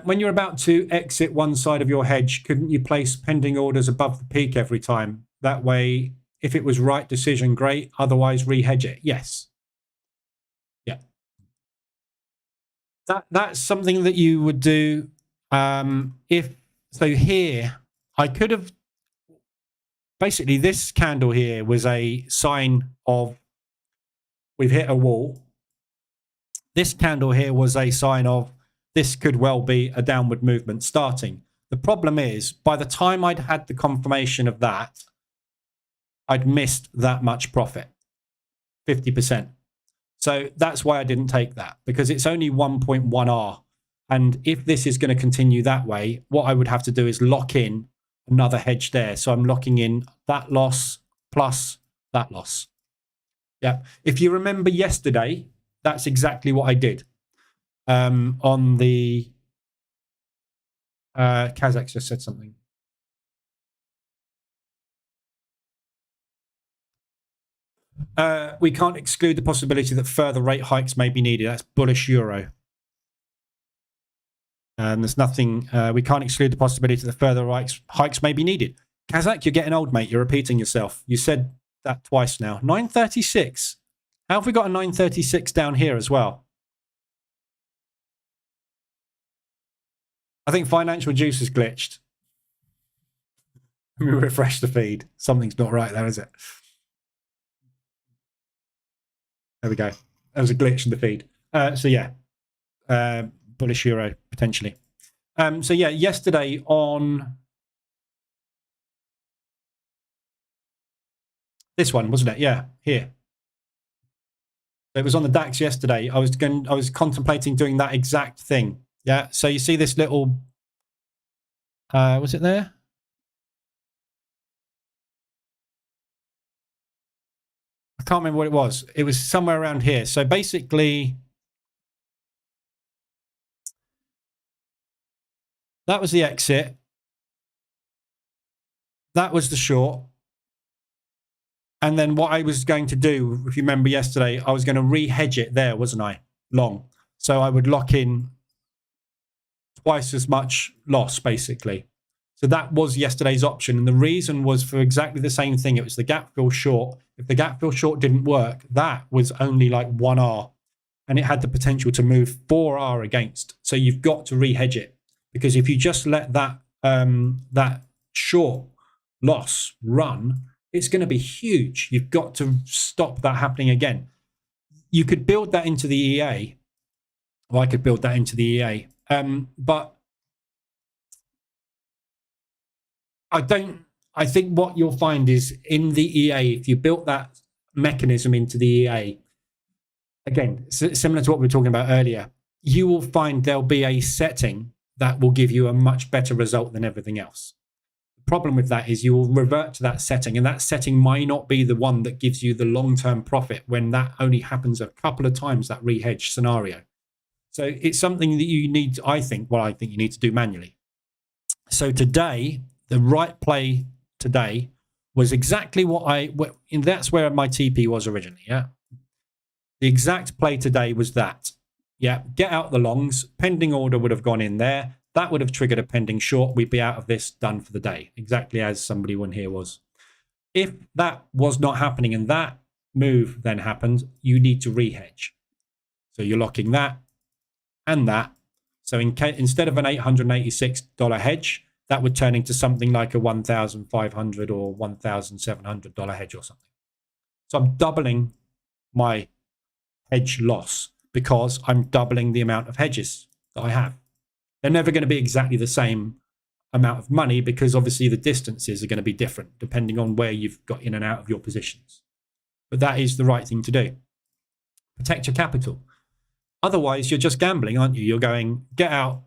When you're about to exit one side of your hedge, couldn't you place pending orders above the peak every time? That way, if it was right decision, great. Otherwise, re-hedge it. Yes. Yeah. That's something that you would do. So here, I could have basically, this candle here was a sign of we've hit a wall. This candle here was a sign of this could well be a downward movement starting. The problem is, by the time I'd had the confirmation of that, I'd missed that much profit, 50%. So that's why I didn't take that, because it's only 1.1R. And if this is going to continue that way, what I would have to do is lock in another hedge there. So I'm locking in that loss plus that loss. Yeah. If you remember yesterday, that's exactly what I did. On the Kazakh just said something. We can't exclude the possibility that further rate hikes may be needed. That's bullish euro. And there's nothing, we can't exclude the possibility that further hikes may be needed. Kazakh, you're getting old, mate. You're repeating yourself. You said that twice now. 936. How have we got a 936 down here as well? I think Financial Juice has glitched. Let me refresh the feed. Something's not right there, is it? There we go. There was a glitch in the feed. So yeah, bullish euro potentially. So yeah, yesterday on this one, wasn't it? Yeah, here. It was on the DAX yesterday. I was contemplating doing that exact thing. Yeah. So you see this little, was it there? I can't remember what it was. It was somewhere around here. So basically, that was the exit. That was the short. And then what I was going to do, if you remember yesterday, I was going to re-hedge it there, wasn't I? Long. So I would lock in twice as much loss, basically. So that was yesterday's option. And the reason was for exactly the same thing. It was the gap fill short. If the gap fill short didn't work, that was only like 1R. And it had the potential to move 4R against. So you've got to re-hedge it. Because if you just let that, that short loss run, it's going to be huge. You've got to stop that happening again. You could build that into the EA. Or I could build that into the EA. But I think what you'll find is in the EA, if you built that mechanism into the EA, again, similar to what we were talking about earlier, you will find there'll be a setting that will give you a much better result than everything else. The problem with that is you will revert to that setting, and that setting might not be the one that gives you the long-term profit when that only happens a couple of times, that re-hedge scenario. So it's something that you need, I think you need to do manually. So today, the right play today was exactly that's where my TP was originally. Yeah. The exact play today was that. Yeah. Get out the longs. Pending order would have gone in there. That would have triggered a pending short. We'd be out of this, done for the day. Exactly as somebody one here was. If that was not happening and that move then happened, you need to rehedge. So you're locking that and that. So instead of an $886 hedge, that would turn into something like a $1,500 or $1,700 hedge or something. So I'm doubling my hedge loss because I'm doubling the amount of hedges that I have. They're never going to be exactly the same amount of money because obviously the distances are going to be different depending on where you've got in and out of your positions. But that is the right thing to do. Protect your capital. Otherwise, you're just gambling, aren't you? You're going, get out.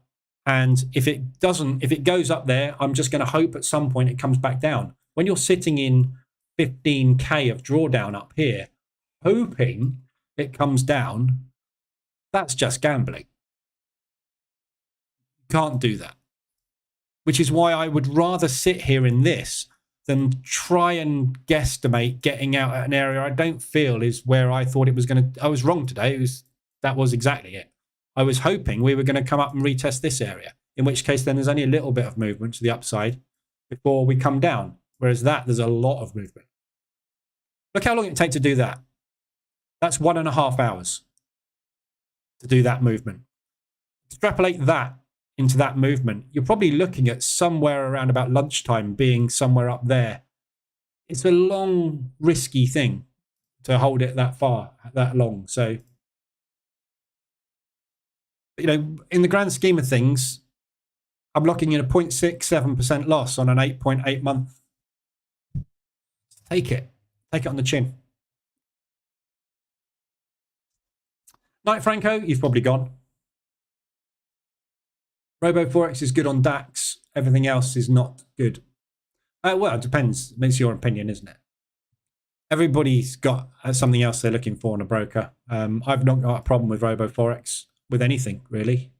And if it goes up there, I'm just going to hope at some point it comes back down. When you're sitting in 15K of drawdown up here, hoping it comes down, that's just gambling. You can't do that. Which is why I would rather sit here in this than try and guesstimate getting out at an area I don't feel is where I thought it was going to. I was wrong today. That was exactly it. I was hoping we were going to come up and retest this area, in which case then there's only a little bit of movement to the upside before we come down. Whereas there's a lot of movement. Look how long it takes to do that. That's 1.5 hours to do that movement. Extrapolate that into that movement. You're probably looking at somewhere around about lunchtime being somewhere up there. It's a long, risky thing to hold it that far, that long. So, you know, in the grand scheme of things, I'm locking in a 0.67% loss on an 8.8 month. Take it on the chin. Night Franco, you've probably gone. Robo Forex is good on DAX. Everything else is not good. Well, it depends. It's your opinion, isn't it? Everybody's got something else they're looking for in a broker. I've not got a problem with Robo Forex with anything, really.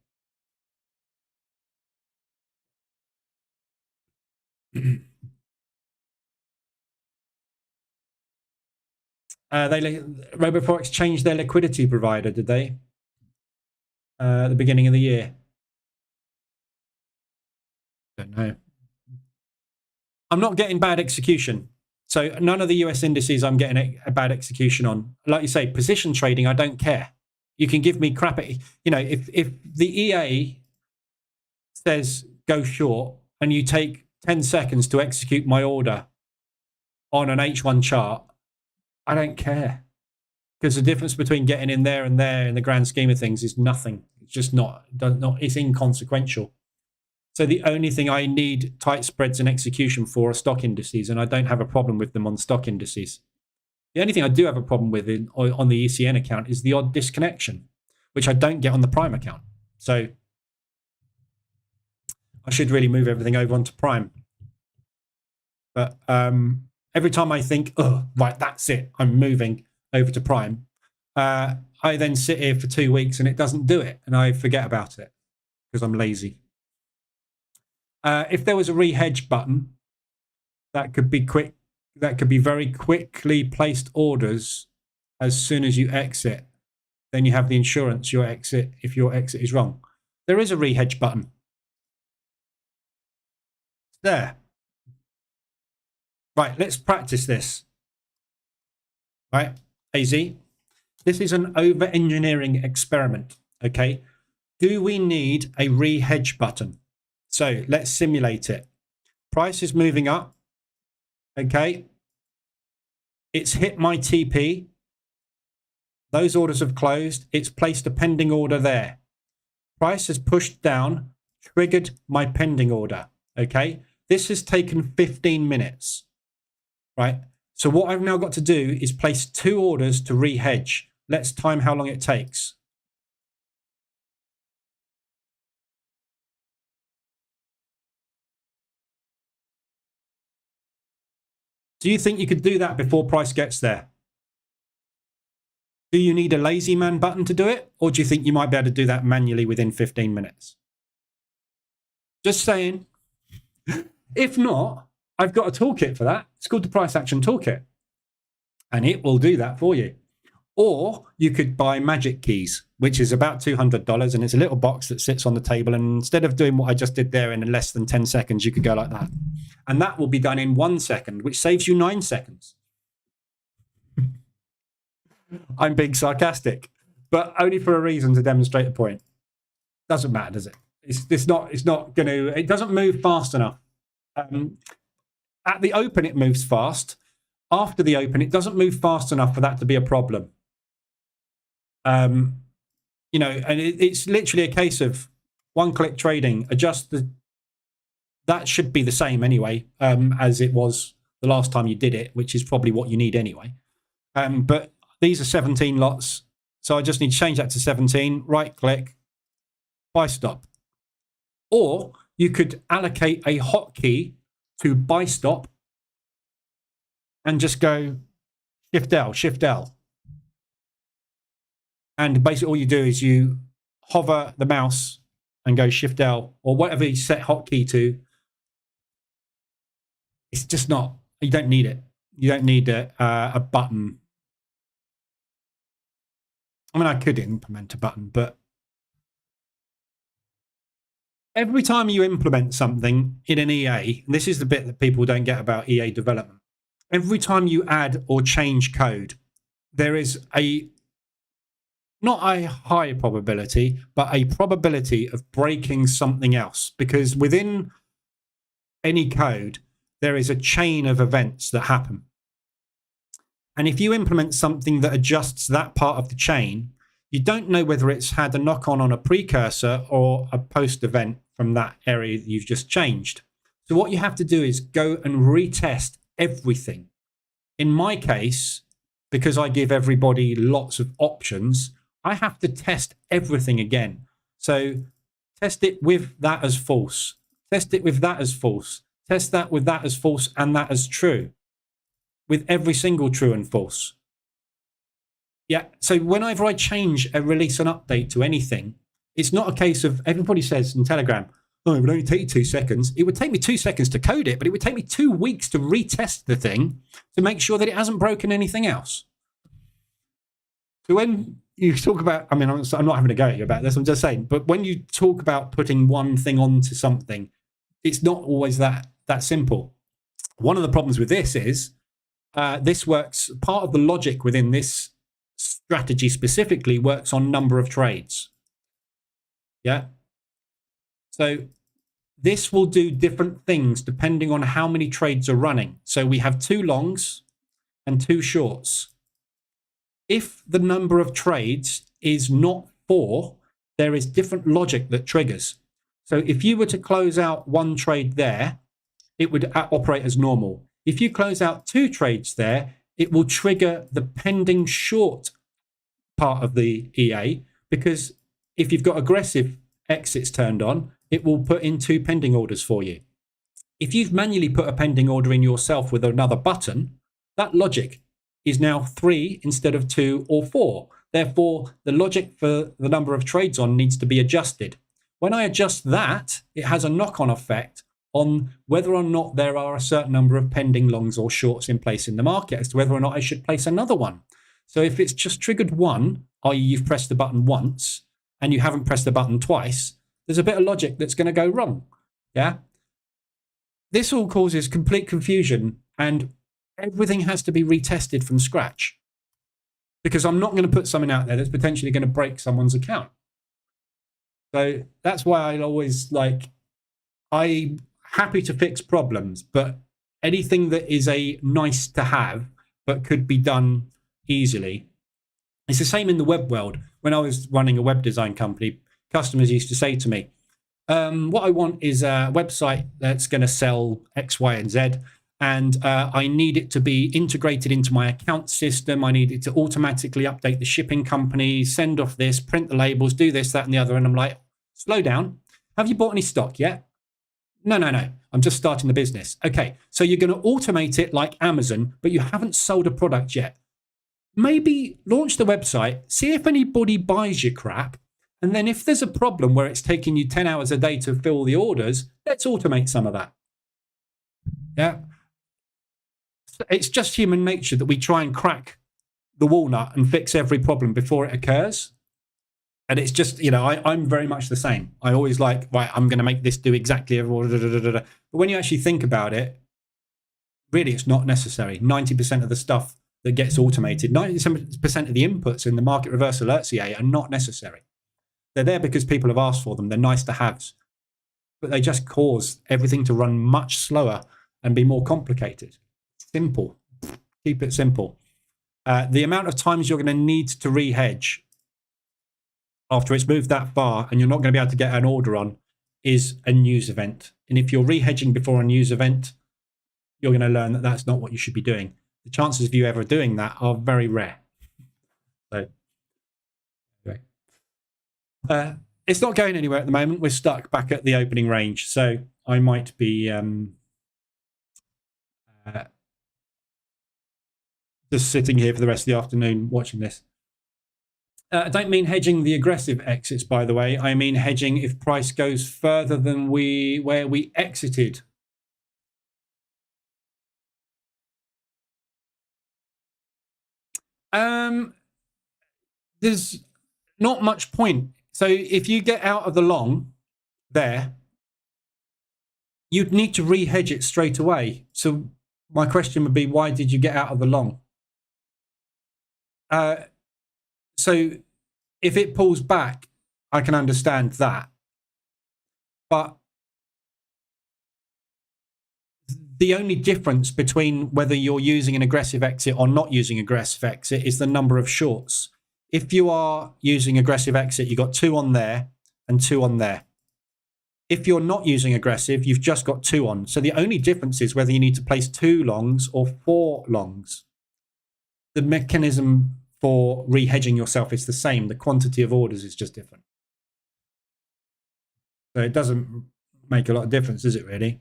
Robo Forex changed their liquidity provider, did they? At the beginning of the year. Don't know. I'm not getting bad execution. So none of the US indices I'm getting a bad execution on. Like you say, position trading, I don't care. You can give me crap. You know, if the EA says go short and you take 10 seconds to execute my order on an H1 chart, I don't care. Because the difference between getting in there and there in the grand scheme of things is nothing. It's just not, it's inconsequential. So the only thing I need tight spreads and execution for are stock indices, and I don't have a problem with them on stock indices. The only thing I do have a problem with on the ECN account is the odd disconnection, which I don't get on the Prime account. So I should really move everything over onto Prime. But every time I think, oh, right, that's it, I'm moving over to Prime, I then sit here for 2 weeks and it doesn't do it, and I forget about it because I'm lazy. If there was a rehedge button, that could be quick. That could be very quickly placed orders as soon as you exit. Then you have the insurance your exit if your exit is wrong. There is a rehedge button. It's there. Right, let's practice this. Right, AZ. This is an over-engineering experiment, okay? Do we need a rehedge button? So let's simulate it. Price is moving up. Okay. It's hit my TP. Those orders have closed. It's placed a pending order there. Price has pushed down, triggered my pending order. Okay. This has taken 15 minutes. Right. So what I've now got to do is place 2 orders to rehedge. Let's time how long it takes. Do you think you could do that before price gets there? Do you need a lazy man button to do it? Or do you think you might be able to do that manually within 15 minutes? Just saying. If not, I've got a toolkit for that. It's called the Price Action Toolkit, and it will do that for you. Or you could buy Magic Keys, which is about $200, and it's a little box that sits on the table. And instead of doing what I just did there in less than 10 seconds, you could go like that. And that will be done in 1 second, which saves you 9 seconds. I'm being sarcastic, but only for a reason, to demonstrate a point. Doesn't matter, does it? It's not going to, it doesn't move fast enough. At the open, it moves fast. After the open, it doesn't move fast enough for that to be a problem. You know, and it's literally a case of one-click trading. Adjust that should be the same anyway, as it was the last time you did it, which is probably what you need anyway. But these are 17 lots, so I just need to change that to 17. Right-click, buy stop. Or you could allocate a hotkey to buy stop and just go Shift L, Shift L. And basically all you do is you hover the mouse and go Shift L or whatever you set hotkey to. It's just not, you don't need it. You don't need a button. I mean, I could implement a button, but every time you implement something in an EA, and this is the bit that people don't get about EA development, every time you add or change code, there is not a high probability, but a probability of breaking something else. Because within any code, there is a chain of events that happen. And if you implement something that adjusts that part of the chain, you don't know whether it's had a knock-on on a precursor or a post-event from that area that you've just changed. So what you have to do is go and retest everything. In my case, because I give everybody lots of options, I have to test everything again. So test it with that as false. Test it with that as false. Test that with that as false and that as true. With every single true and false. Yeah, so whenever I change a release and update to anything, it's not a case of, everybody says in Telegram, oh, it would only take you 2 seconds. It would take me 2 seconds to code it, but it would take me 2 weeks to retest the thing to make sure that it hasn't broken anything else. So when you talk about, I mean, I'm not having a go at you about this, I'm just saying, but when you talk about putting one thing onto something, it's not always that simple. One of the problems with this is, this works, part of the logic within this strategy specifically works on number of trades. Yeah. So this will do different things depending on how many trades are running. So we have 2 longs and 2 shorts. If the number of trades is not 4, there is different logic that triggers. So if you were to close out 1 trade there, it would operate as normal. If you close out 2 trades there, it will trigger the pending short part of the EA, because if you've got aggressive exits turned on, it will put in 2 pending orders for you. If you've manually put a pending order in yourself with another button, that logic is now 3 instead of 2 or 4. Therefore, the logic for the number of trades on needs to be adjusted. When I adjust that, it has a knock-on effect on whether or not there are a certain number of pending longs or shorts in place in the market as to whether or not I should place another one. So if it's just triggered 1, i.e. you've pressed the button once and you haven't pressed the button twice, there's a bit of logic that's going to go wrong. Yeah. This all causes complete confusion and everything has to be retested from scratch, because I'm not going to put something out there that's potentially going to break someone's account. So that's why I always I'm happy to fix problems, but anything that is a nice to have but could be done easily. It's the same in the web world. When I was running a web design company, customers used to say to me, what I want is a website that's going to sell X, Y, and Z. And I need it to be integrated into my account system. I need it to automatically update the shipping company, send off this, print the labels, do this, that, and the other. And I'm like, slow down. Have you bought any stock yet? No. I'm just starting the business. Okay, so you're going to automate it like Amazon, but you haven't sold a product yet. Maybe launch the website, see if anybody buys your crap. And then if there's a problem where it's taking you 10 hours a day to fill the orders, let's automate some of that. Yeah. it's just human nature that we try and crack the walnut and fix every problem before it occurs. And it's just, you know, I'm very much the same. I always like, right, I'm going to make this do exactly everyone. But when you actually think about it, really, it's not necessary. 90% of the stuff that gets automated, 90% of the inputs in the market reverse alerts EA are not necessary. They're there because people have asked for them. They're nice to haves, but they just cause everything to run much slower and be more complicated. Simple. Keep it simple. The amount of times you're going to need to re-hedge after it's moved that far and you're not going to be able to get an order on is a news event. And if you're re-hedging before a news event, you're going to learn that that's not what you should be doing. The chances of you ever doing that are very rare. So, okay. It's not going anywhere at the moment. We're stuck back at the opening range. So I might be just sitting here for the rest of the afternoon watching this. I don't mean hedging the aggressive exits, by the way. I mean hedging if price goes further than where we exited. There's not much point. So if you get out of the long there, you'd need to re-hedge it straight away. So my question would be, why did you get out of the long? So if it pulls back, I can understand that. But the only difference between whether you're using an aggressive exit or not using aggressive exit is the number of shorts. If you are using aggressive exit, you've got 2 on there and 2 on there. If you're not using aggressive, you've just got 2 on. So the only difference is whether you need to place 2 longs or 4 longs. The mechanism for re-hedging yourself is the same. The quantity of orders is just different. So it doesn't make a lot of difference, does it really?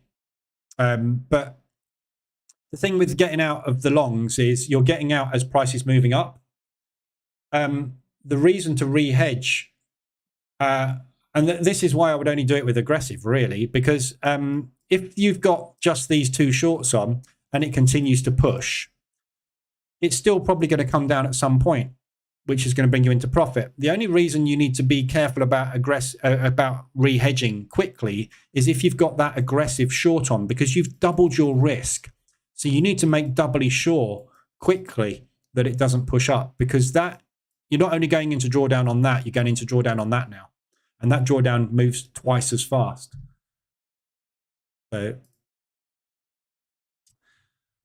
But the thing with getting out of the longs is you're getting out as price is moving up. The reason to re-hedge, and this is why I would only do it with aggressive, really, because if you've got just these 2 shorts on and it continues to push, it's still probably going to come down at some point, which is going to bring you into profit. The only reason you need to be careful about re-hedging quickly is if you've got that aggressive short on, because you've doubled your risk. So you need to make doubly sure quickly that it doesn't push up, because that you're not only going into drawdown on that, you're going into drawdown on that now. And that drawdown moves twice as fast. So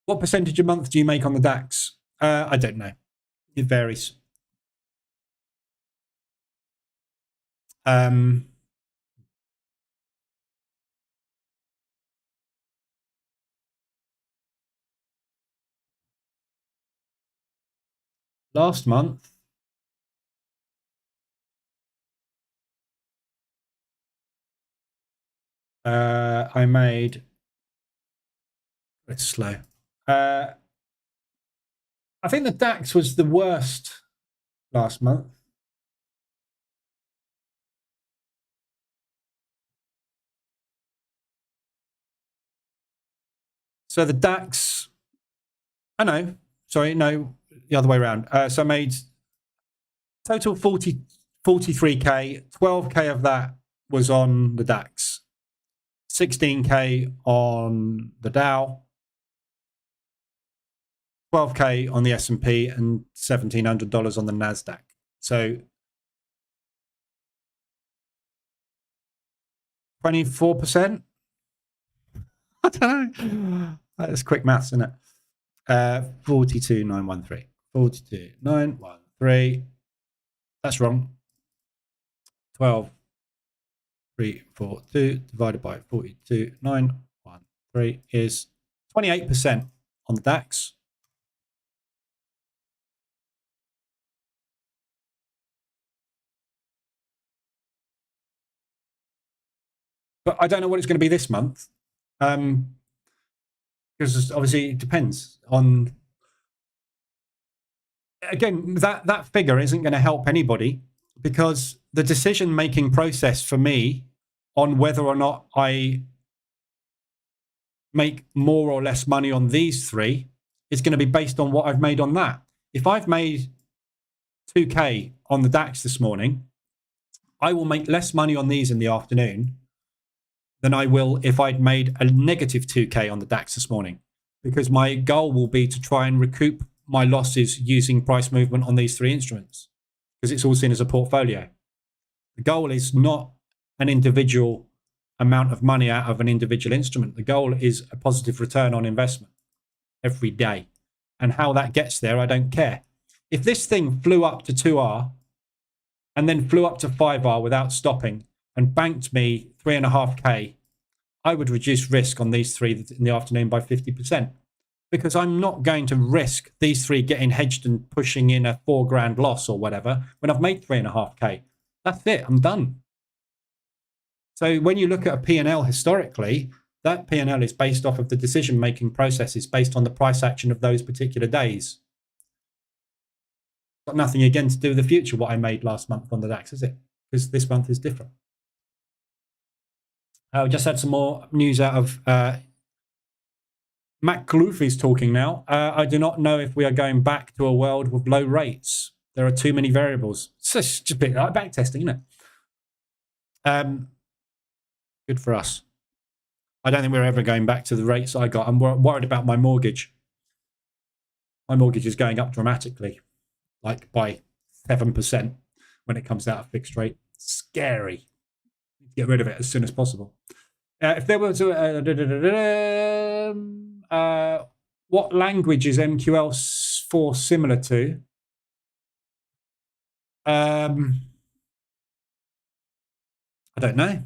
what percentage a month do you make on the DAX? I don't know. It varies. Last month, I made, it's slow. I think the DAX was the worst last month. So the DAX, the other way around. So I made total 43K, 12K of that was on the DAX, 16K on the Dow, 12K on the S&P, and $1,700 on the NASDAQ. So 24%? I don't know. That's quick maths, isn't it? 42,913. 42,913. That's wrong. 12,342 divided by 42,913 is 28% on the DAX. But I don't know what it's going to be this month. Because obviously it depends on, again, that figure isn't going to help anybody, because the decision-making process for me on whether or not I make more or less money on these 3 is going to be based on what I've made on that. If I've made 2K on the DAX this morning, I will make less money on these in the afternoon than I will if I'd made a negative 2K on the DAX this morning, because my goal will be to try and recoup my losses using price movement on these three instruments, because it's all seen as a portfolio. The goal is not an individual amount of money out of an individual instrument. The goal is a positive return on investment every day. And how that gets there, I don't care. If this thing flew up to 2R and then flew up to 5R without stopping and banked me 3.5K, I would reduce risk on these three in the afternoon by 50%, because I'm not going to risk these three getting hedged and pushing in a $4,000 loss or whatever when I've made 3.5K. That's it. I'm done. So when you look at a P&L historically, that P&L is based off of the decision-making processes based on the price action of those particular days. Got nothing again to do with the future, what I made last month on the DAX, is it? Because this month is different. I just had some more news out of Matt Kaloufi's talking now. I do not know if we are going back to a world with low rates. There are too many variables. It's just a bit like back testing, isn't it? Good for us. I don't think we're ever going back to the rates I got. I'm worried about my mortgage. My mortgage is going up dramatically, like by 7% when it comes out of fixed rate. Scary. Get rid of it as soon as possible. If there was what language is MQL4 similar to? I don't know.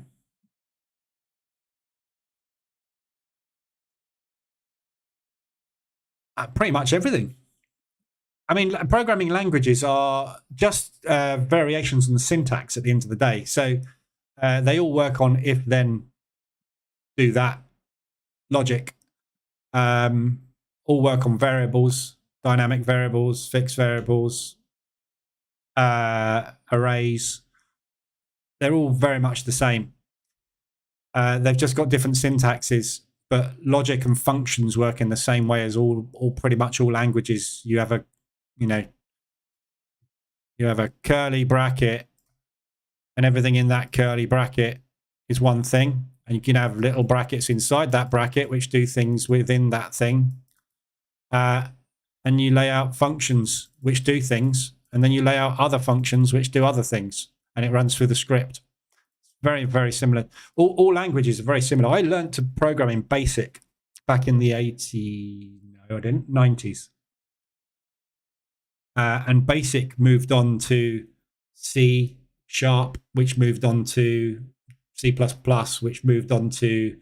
Pretty much everything. I mean, programming languages are just variations on the syntax at the end of the day. So they all work on if, then, do that logic. All work on variables, dynamic variables, fixed variables, arrays. They're all very much the same. They've just got different syntaxes, but logic and functions work in the same way as all pretty much all languages. You have a, you have a curly bracket, and everything in that curly bracket is one thing. And you can have little brackets inside that bracket which do things within that thing. And you lay out functions which do things, and then you lay out other functions which do other things, and it runs through the script. Very, very similar. All languages are very similar. I learned to program in BASIC back in the 90s. And BASIC moved on to C#, which moved on to C++, which moved on to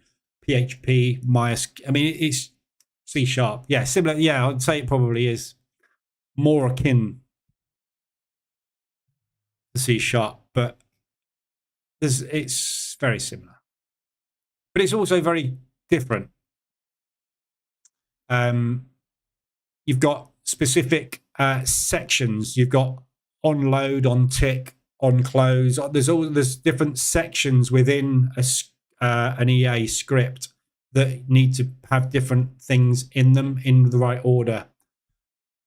PHP, MySQL. I mean, it's C#. Yeah, similar. Yeah, I'd say it probably is more akin to C#, but it's very similar. But it's also very different. You've got specific sections. You've got on load, on tick, on close. There's different sections within an EA script that need to have different things in them in the right order,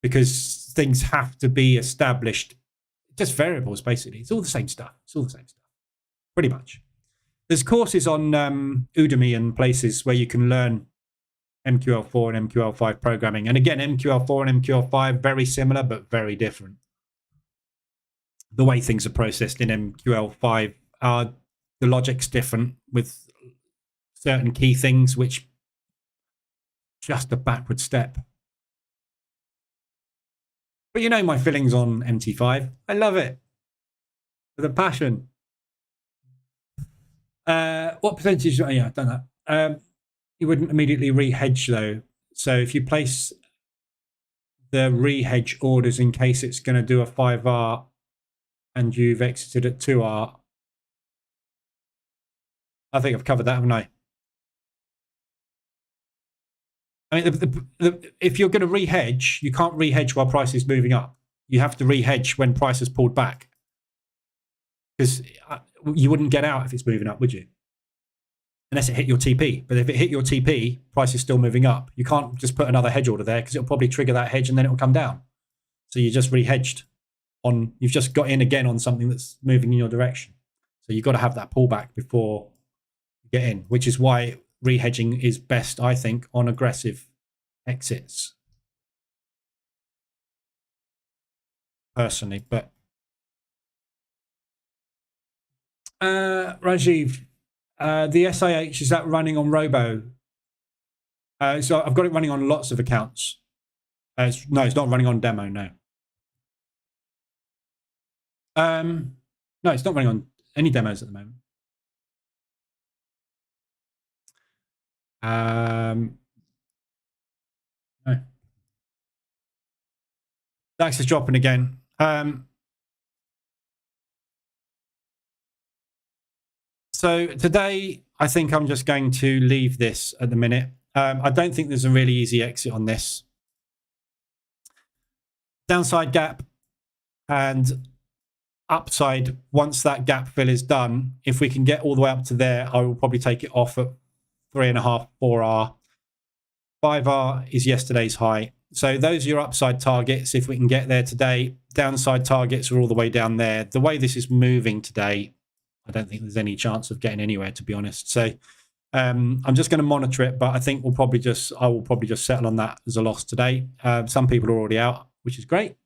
because things have to be established. Just variables, basically. It's all the same stuff. Pretty much. There's courses on Udemy and places where you can learn MQL4 and MQL5 programming. And again, MQL4 and MQL5, very similar, but very different. The way things are processed in MQL5 the logic's different with certain key things, which just a backward step. But you know my feelings on MT5. I love it with a passion. What percentage? Yeah, I've done that. You wouldn't immediately re-hedge though. So if you place the re-hedge orders in case it's going to do a 5R and you've exited at 2R, I think I've covered that, haven't I? I mean, if you're going to re-hedge, you can't re-hedge while price is moving up. You have to re-hedge when price has pulled back, because you wouldn't get out if it's moving up, would you? unless it hit your TP. But if it hit your TP, price is still moving up. You can't just put another hedge order there because it'll probably trigger that hedge and then it'll come down. So you just re-hedged on, you've just got in again on something that's moving in your direction. So you've got to have that pullback before you get in, which is why re-hedging is best, I think, on aggressive exits. Personally, but Rajiv, the SIH, is that running on Robo? So I've got it running on lots of accounts. No, it's not running on demo, no. No, it's not running on any demos at the moment. No. DAX is dropping again. So today, I think I'm just going to leave this at the minute. I don't think there's a really easy exit on this. Downside gap and upside, once that gap fill is done, if we can get all the way up to there, I will probably take it off at 3.5, 4R. 5R is yesterday's high. So those are your upside targets. If we can get there today, downside targets are all the way down there. The way this is moving today, I don't think there's any chance of getting anywhere, to be honest. So I'm just going to monitor it, but I think I will probably just settle on that as a loss today. Some people are already out, which is great.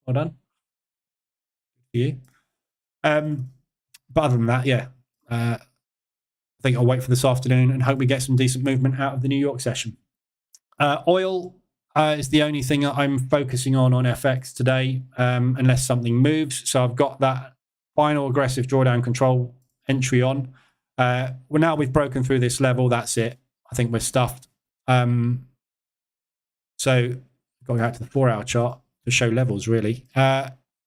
Well done. Good for you. But other than that, yeah, I think I'll wait for this afternoon and hope we get some decent movement out of the New York session. Oil is the only thing that I'm focusing on FX today, unless something moves. So I've got that final aggressive drawdown control entry on. Well, now we've broken through this level. That's it. I think we're stuffed. So going out to the 4-hour chart to show levels, really.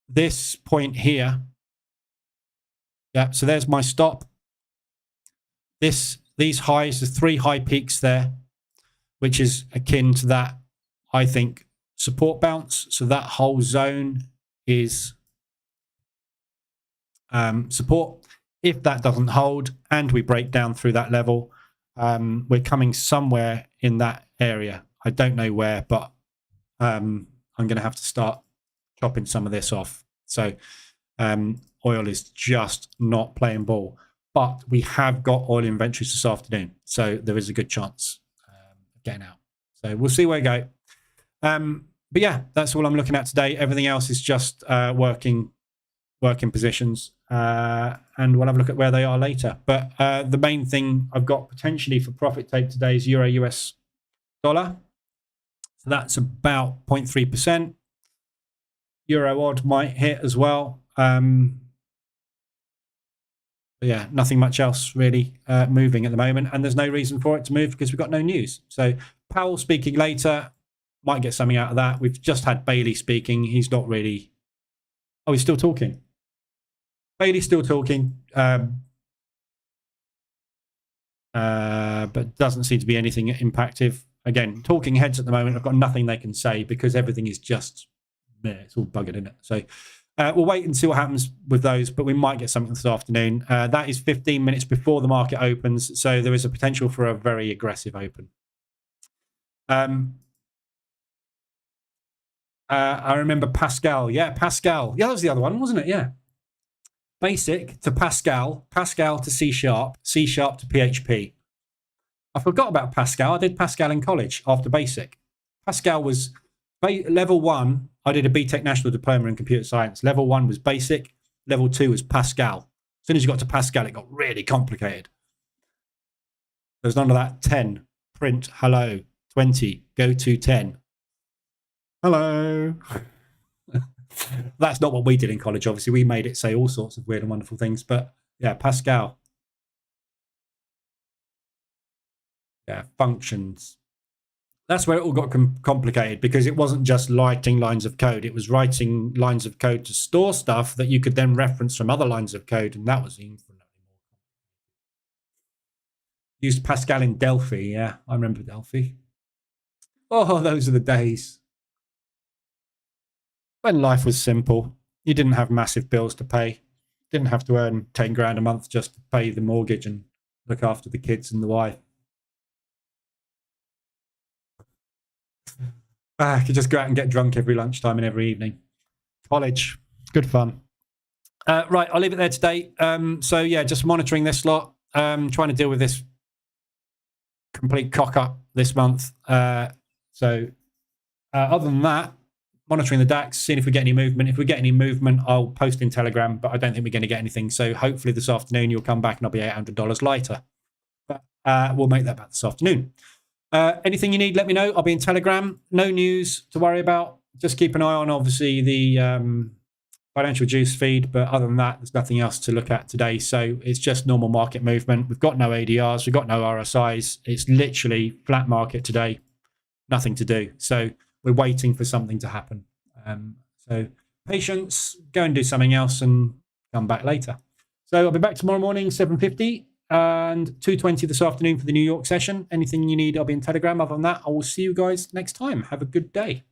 This point here. Yeah, so there's my stop. These highs, the 3 high peaks there, which is akin to that, I think, support bounce. So that whole zone is support. If that doesn't hold and we break down through that level, we're coming somewhere in that area. I don't know where, but I'm going to have to start chopping some of this off. So oil is just not playing ball. But we have got oil inventories this afternoon, so there is a good chance of getting out. So we'll see where we go. But yeah, that's all I'm looking at today. Everything else is just working positions, and we'll have a look at where they are later. But the main thing I've got potentially for profit take today is Euro US dollar. So that's about 0.3%. Euro odd might hit as well. Yeah, nothing much else really moving at the moment, and there's no reason for it to move because we've got no news. So Powell speaking later, might get something out of that. We've just had Bailey speaking. He's not really... Oh, he's still talking. Bailey's still talking, but doesn't seem to be anything impactive. Again, talking heads at the moment, I've got nothing they can say because everything is just... it's all buggered, isn't it? So... we'll wait and see what happens with those, but we might get something this afternoon. That is 15 minutes before the market opens, so there is a potential for a very aggressive open. I remember Pascal. Yeah, Pascal. Yeah, that was the other one, wasn't it? Yeah. Basic to Pascal, Pascal to C#, C# to PHP. I forgot about Pascal. I did Pascal in college after Basic. Pascal was level 1. I did a BTEC National Diploma in Computer Science. Level 1 was Basic. Level 2 was Pascal. As soon as you got to Pascal, it got really complicated. There's none of that 10, print, hello, 20, go to 10. Hello. That's not what we did in college, obviously. We made it say all sorts of weird and wonderful things. But yeah, Pascal. Yeah, functions. That's where it all got complicated because it wasn't just writing lines of code. It was writing lines of code to store stuff that you could then reference from other lines of code. And that was infinitely more complicated. Used Pascal in Delphi. Yeah, I remember Delphi. Oh, those are the days. When life was simple. You didn't have massive bills to pay. Didn't have to earn 10 grand a month just to pay the mortgage and look after the kids and the wife. I could just go out and get drunk every lunchtime and every evening. College, good fun. Right, I'll leave it there today. So yeah, just monitoring this lot, trying to deal with this complete cock up this month. Other than that, monitoring the DAX, seeing if we get any movement. If we get any movement, I'll post in Telegram, but I don't think we're going to get anything. So hopefully this afternoon you'll come back and I'll be $800 lighter. But we'll make that back this afternoon. Anything you need, let me know. I'll be in Telegram. No news to worry about. Just keep an eye on, obviously, the financial juice feed. But other than that, there's nothing else to look at today. So it's just normal market movement. We've got no ADRs. We've got no RSIs. It's literally flat market today. Nothing to do. So we're waiting for something to happen. So patience, go and do something else and come back later. So I'll be back tomorrow morning, 7:50 and 2:20 this afternoon for the New York session. Anything you need, I'll be in Telegram. Other than that, I will see you guys next time. Have a good day.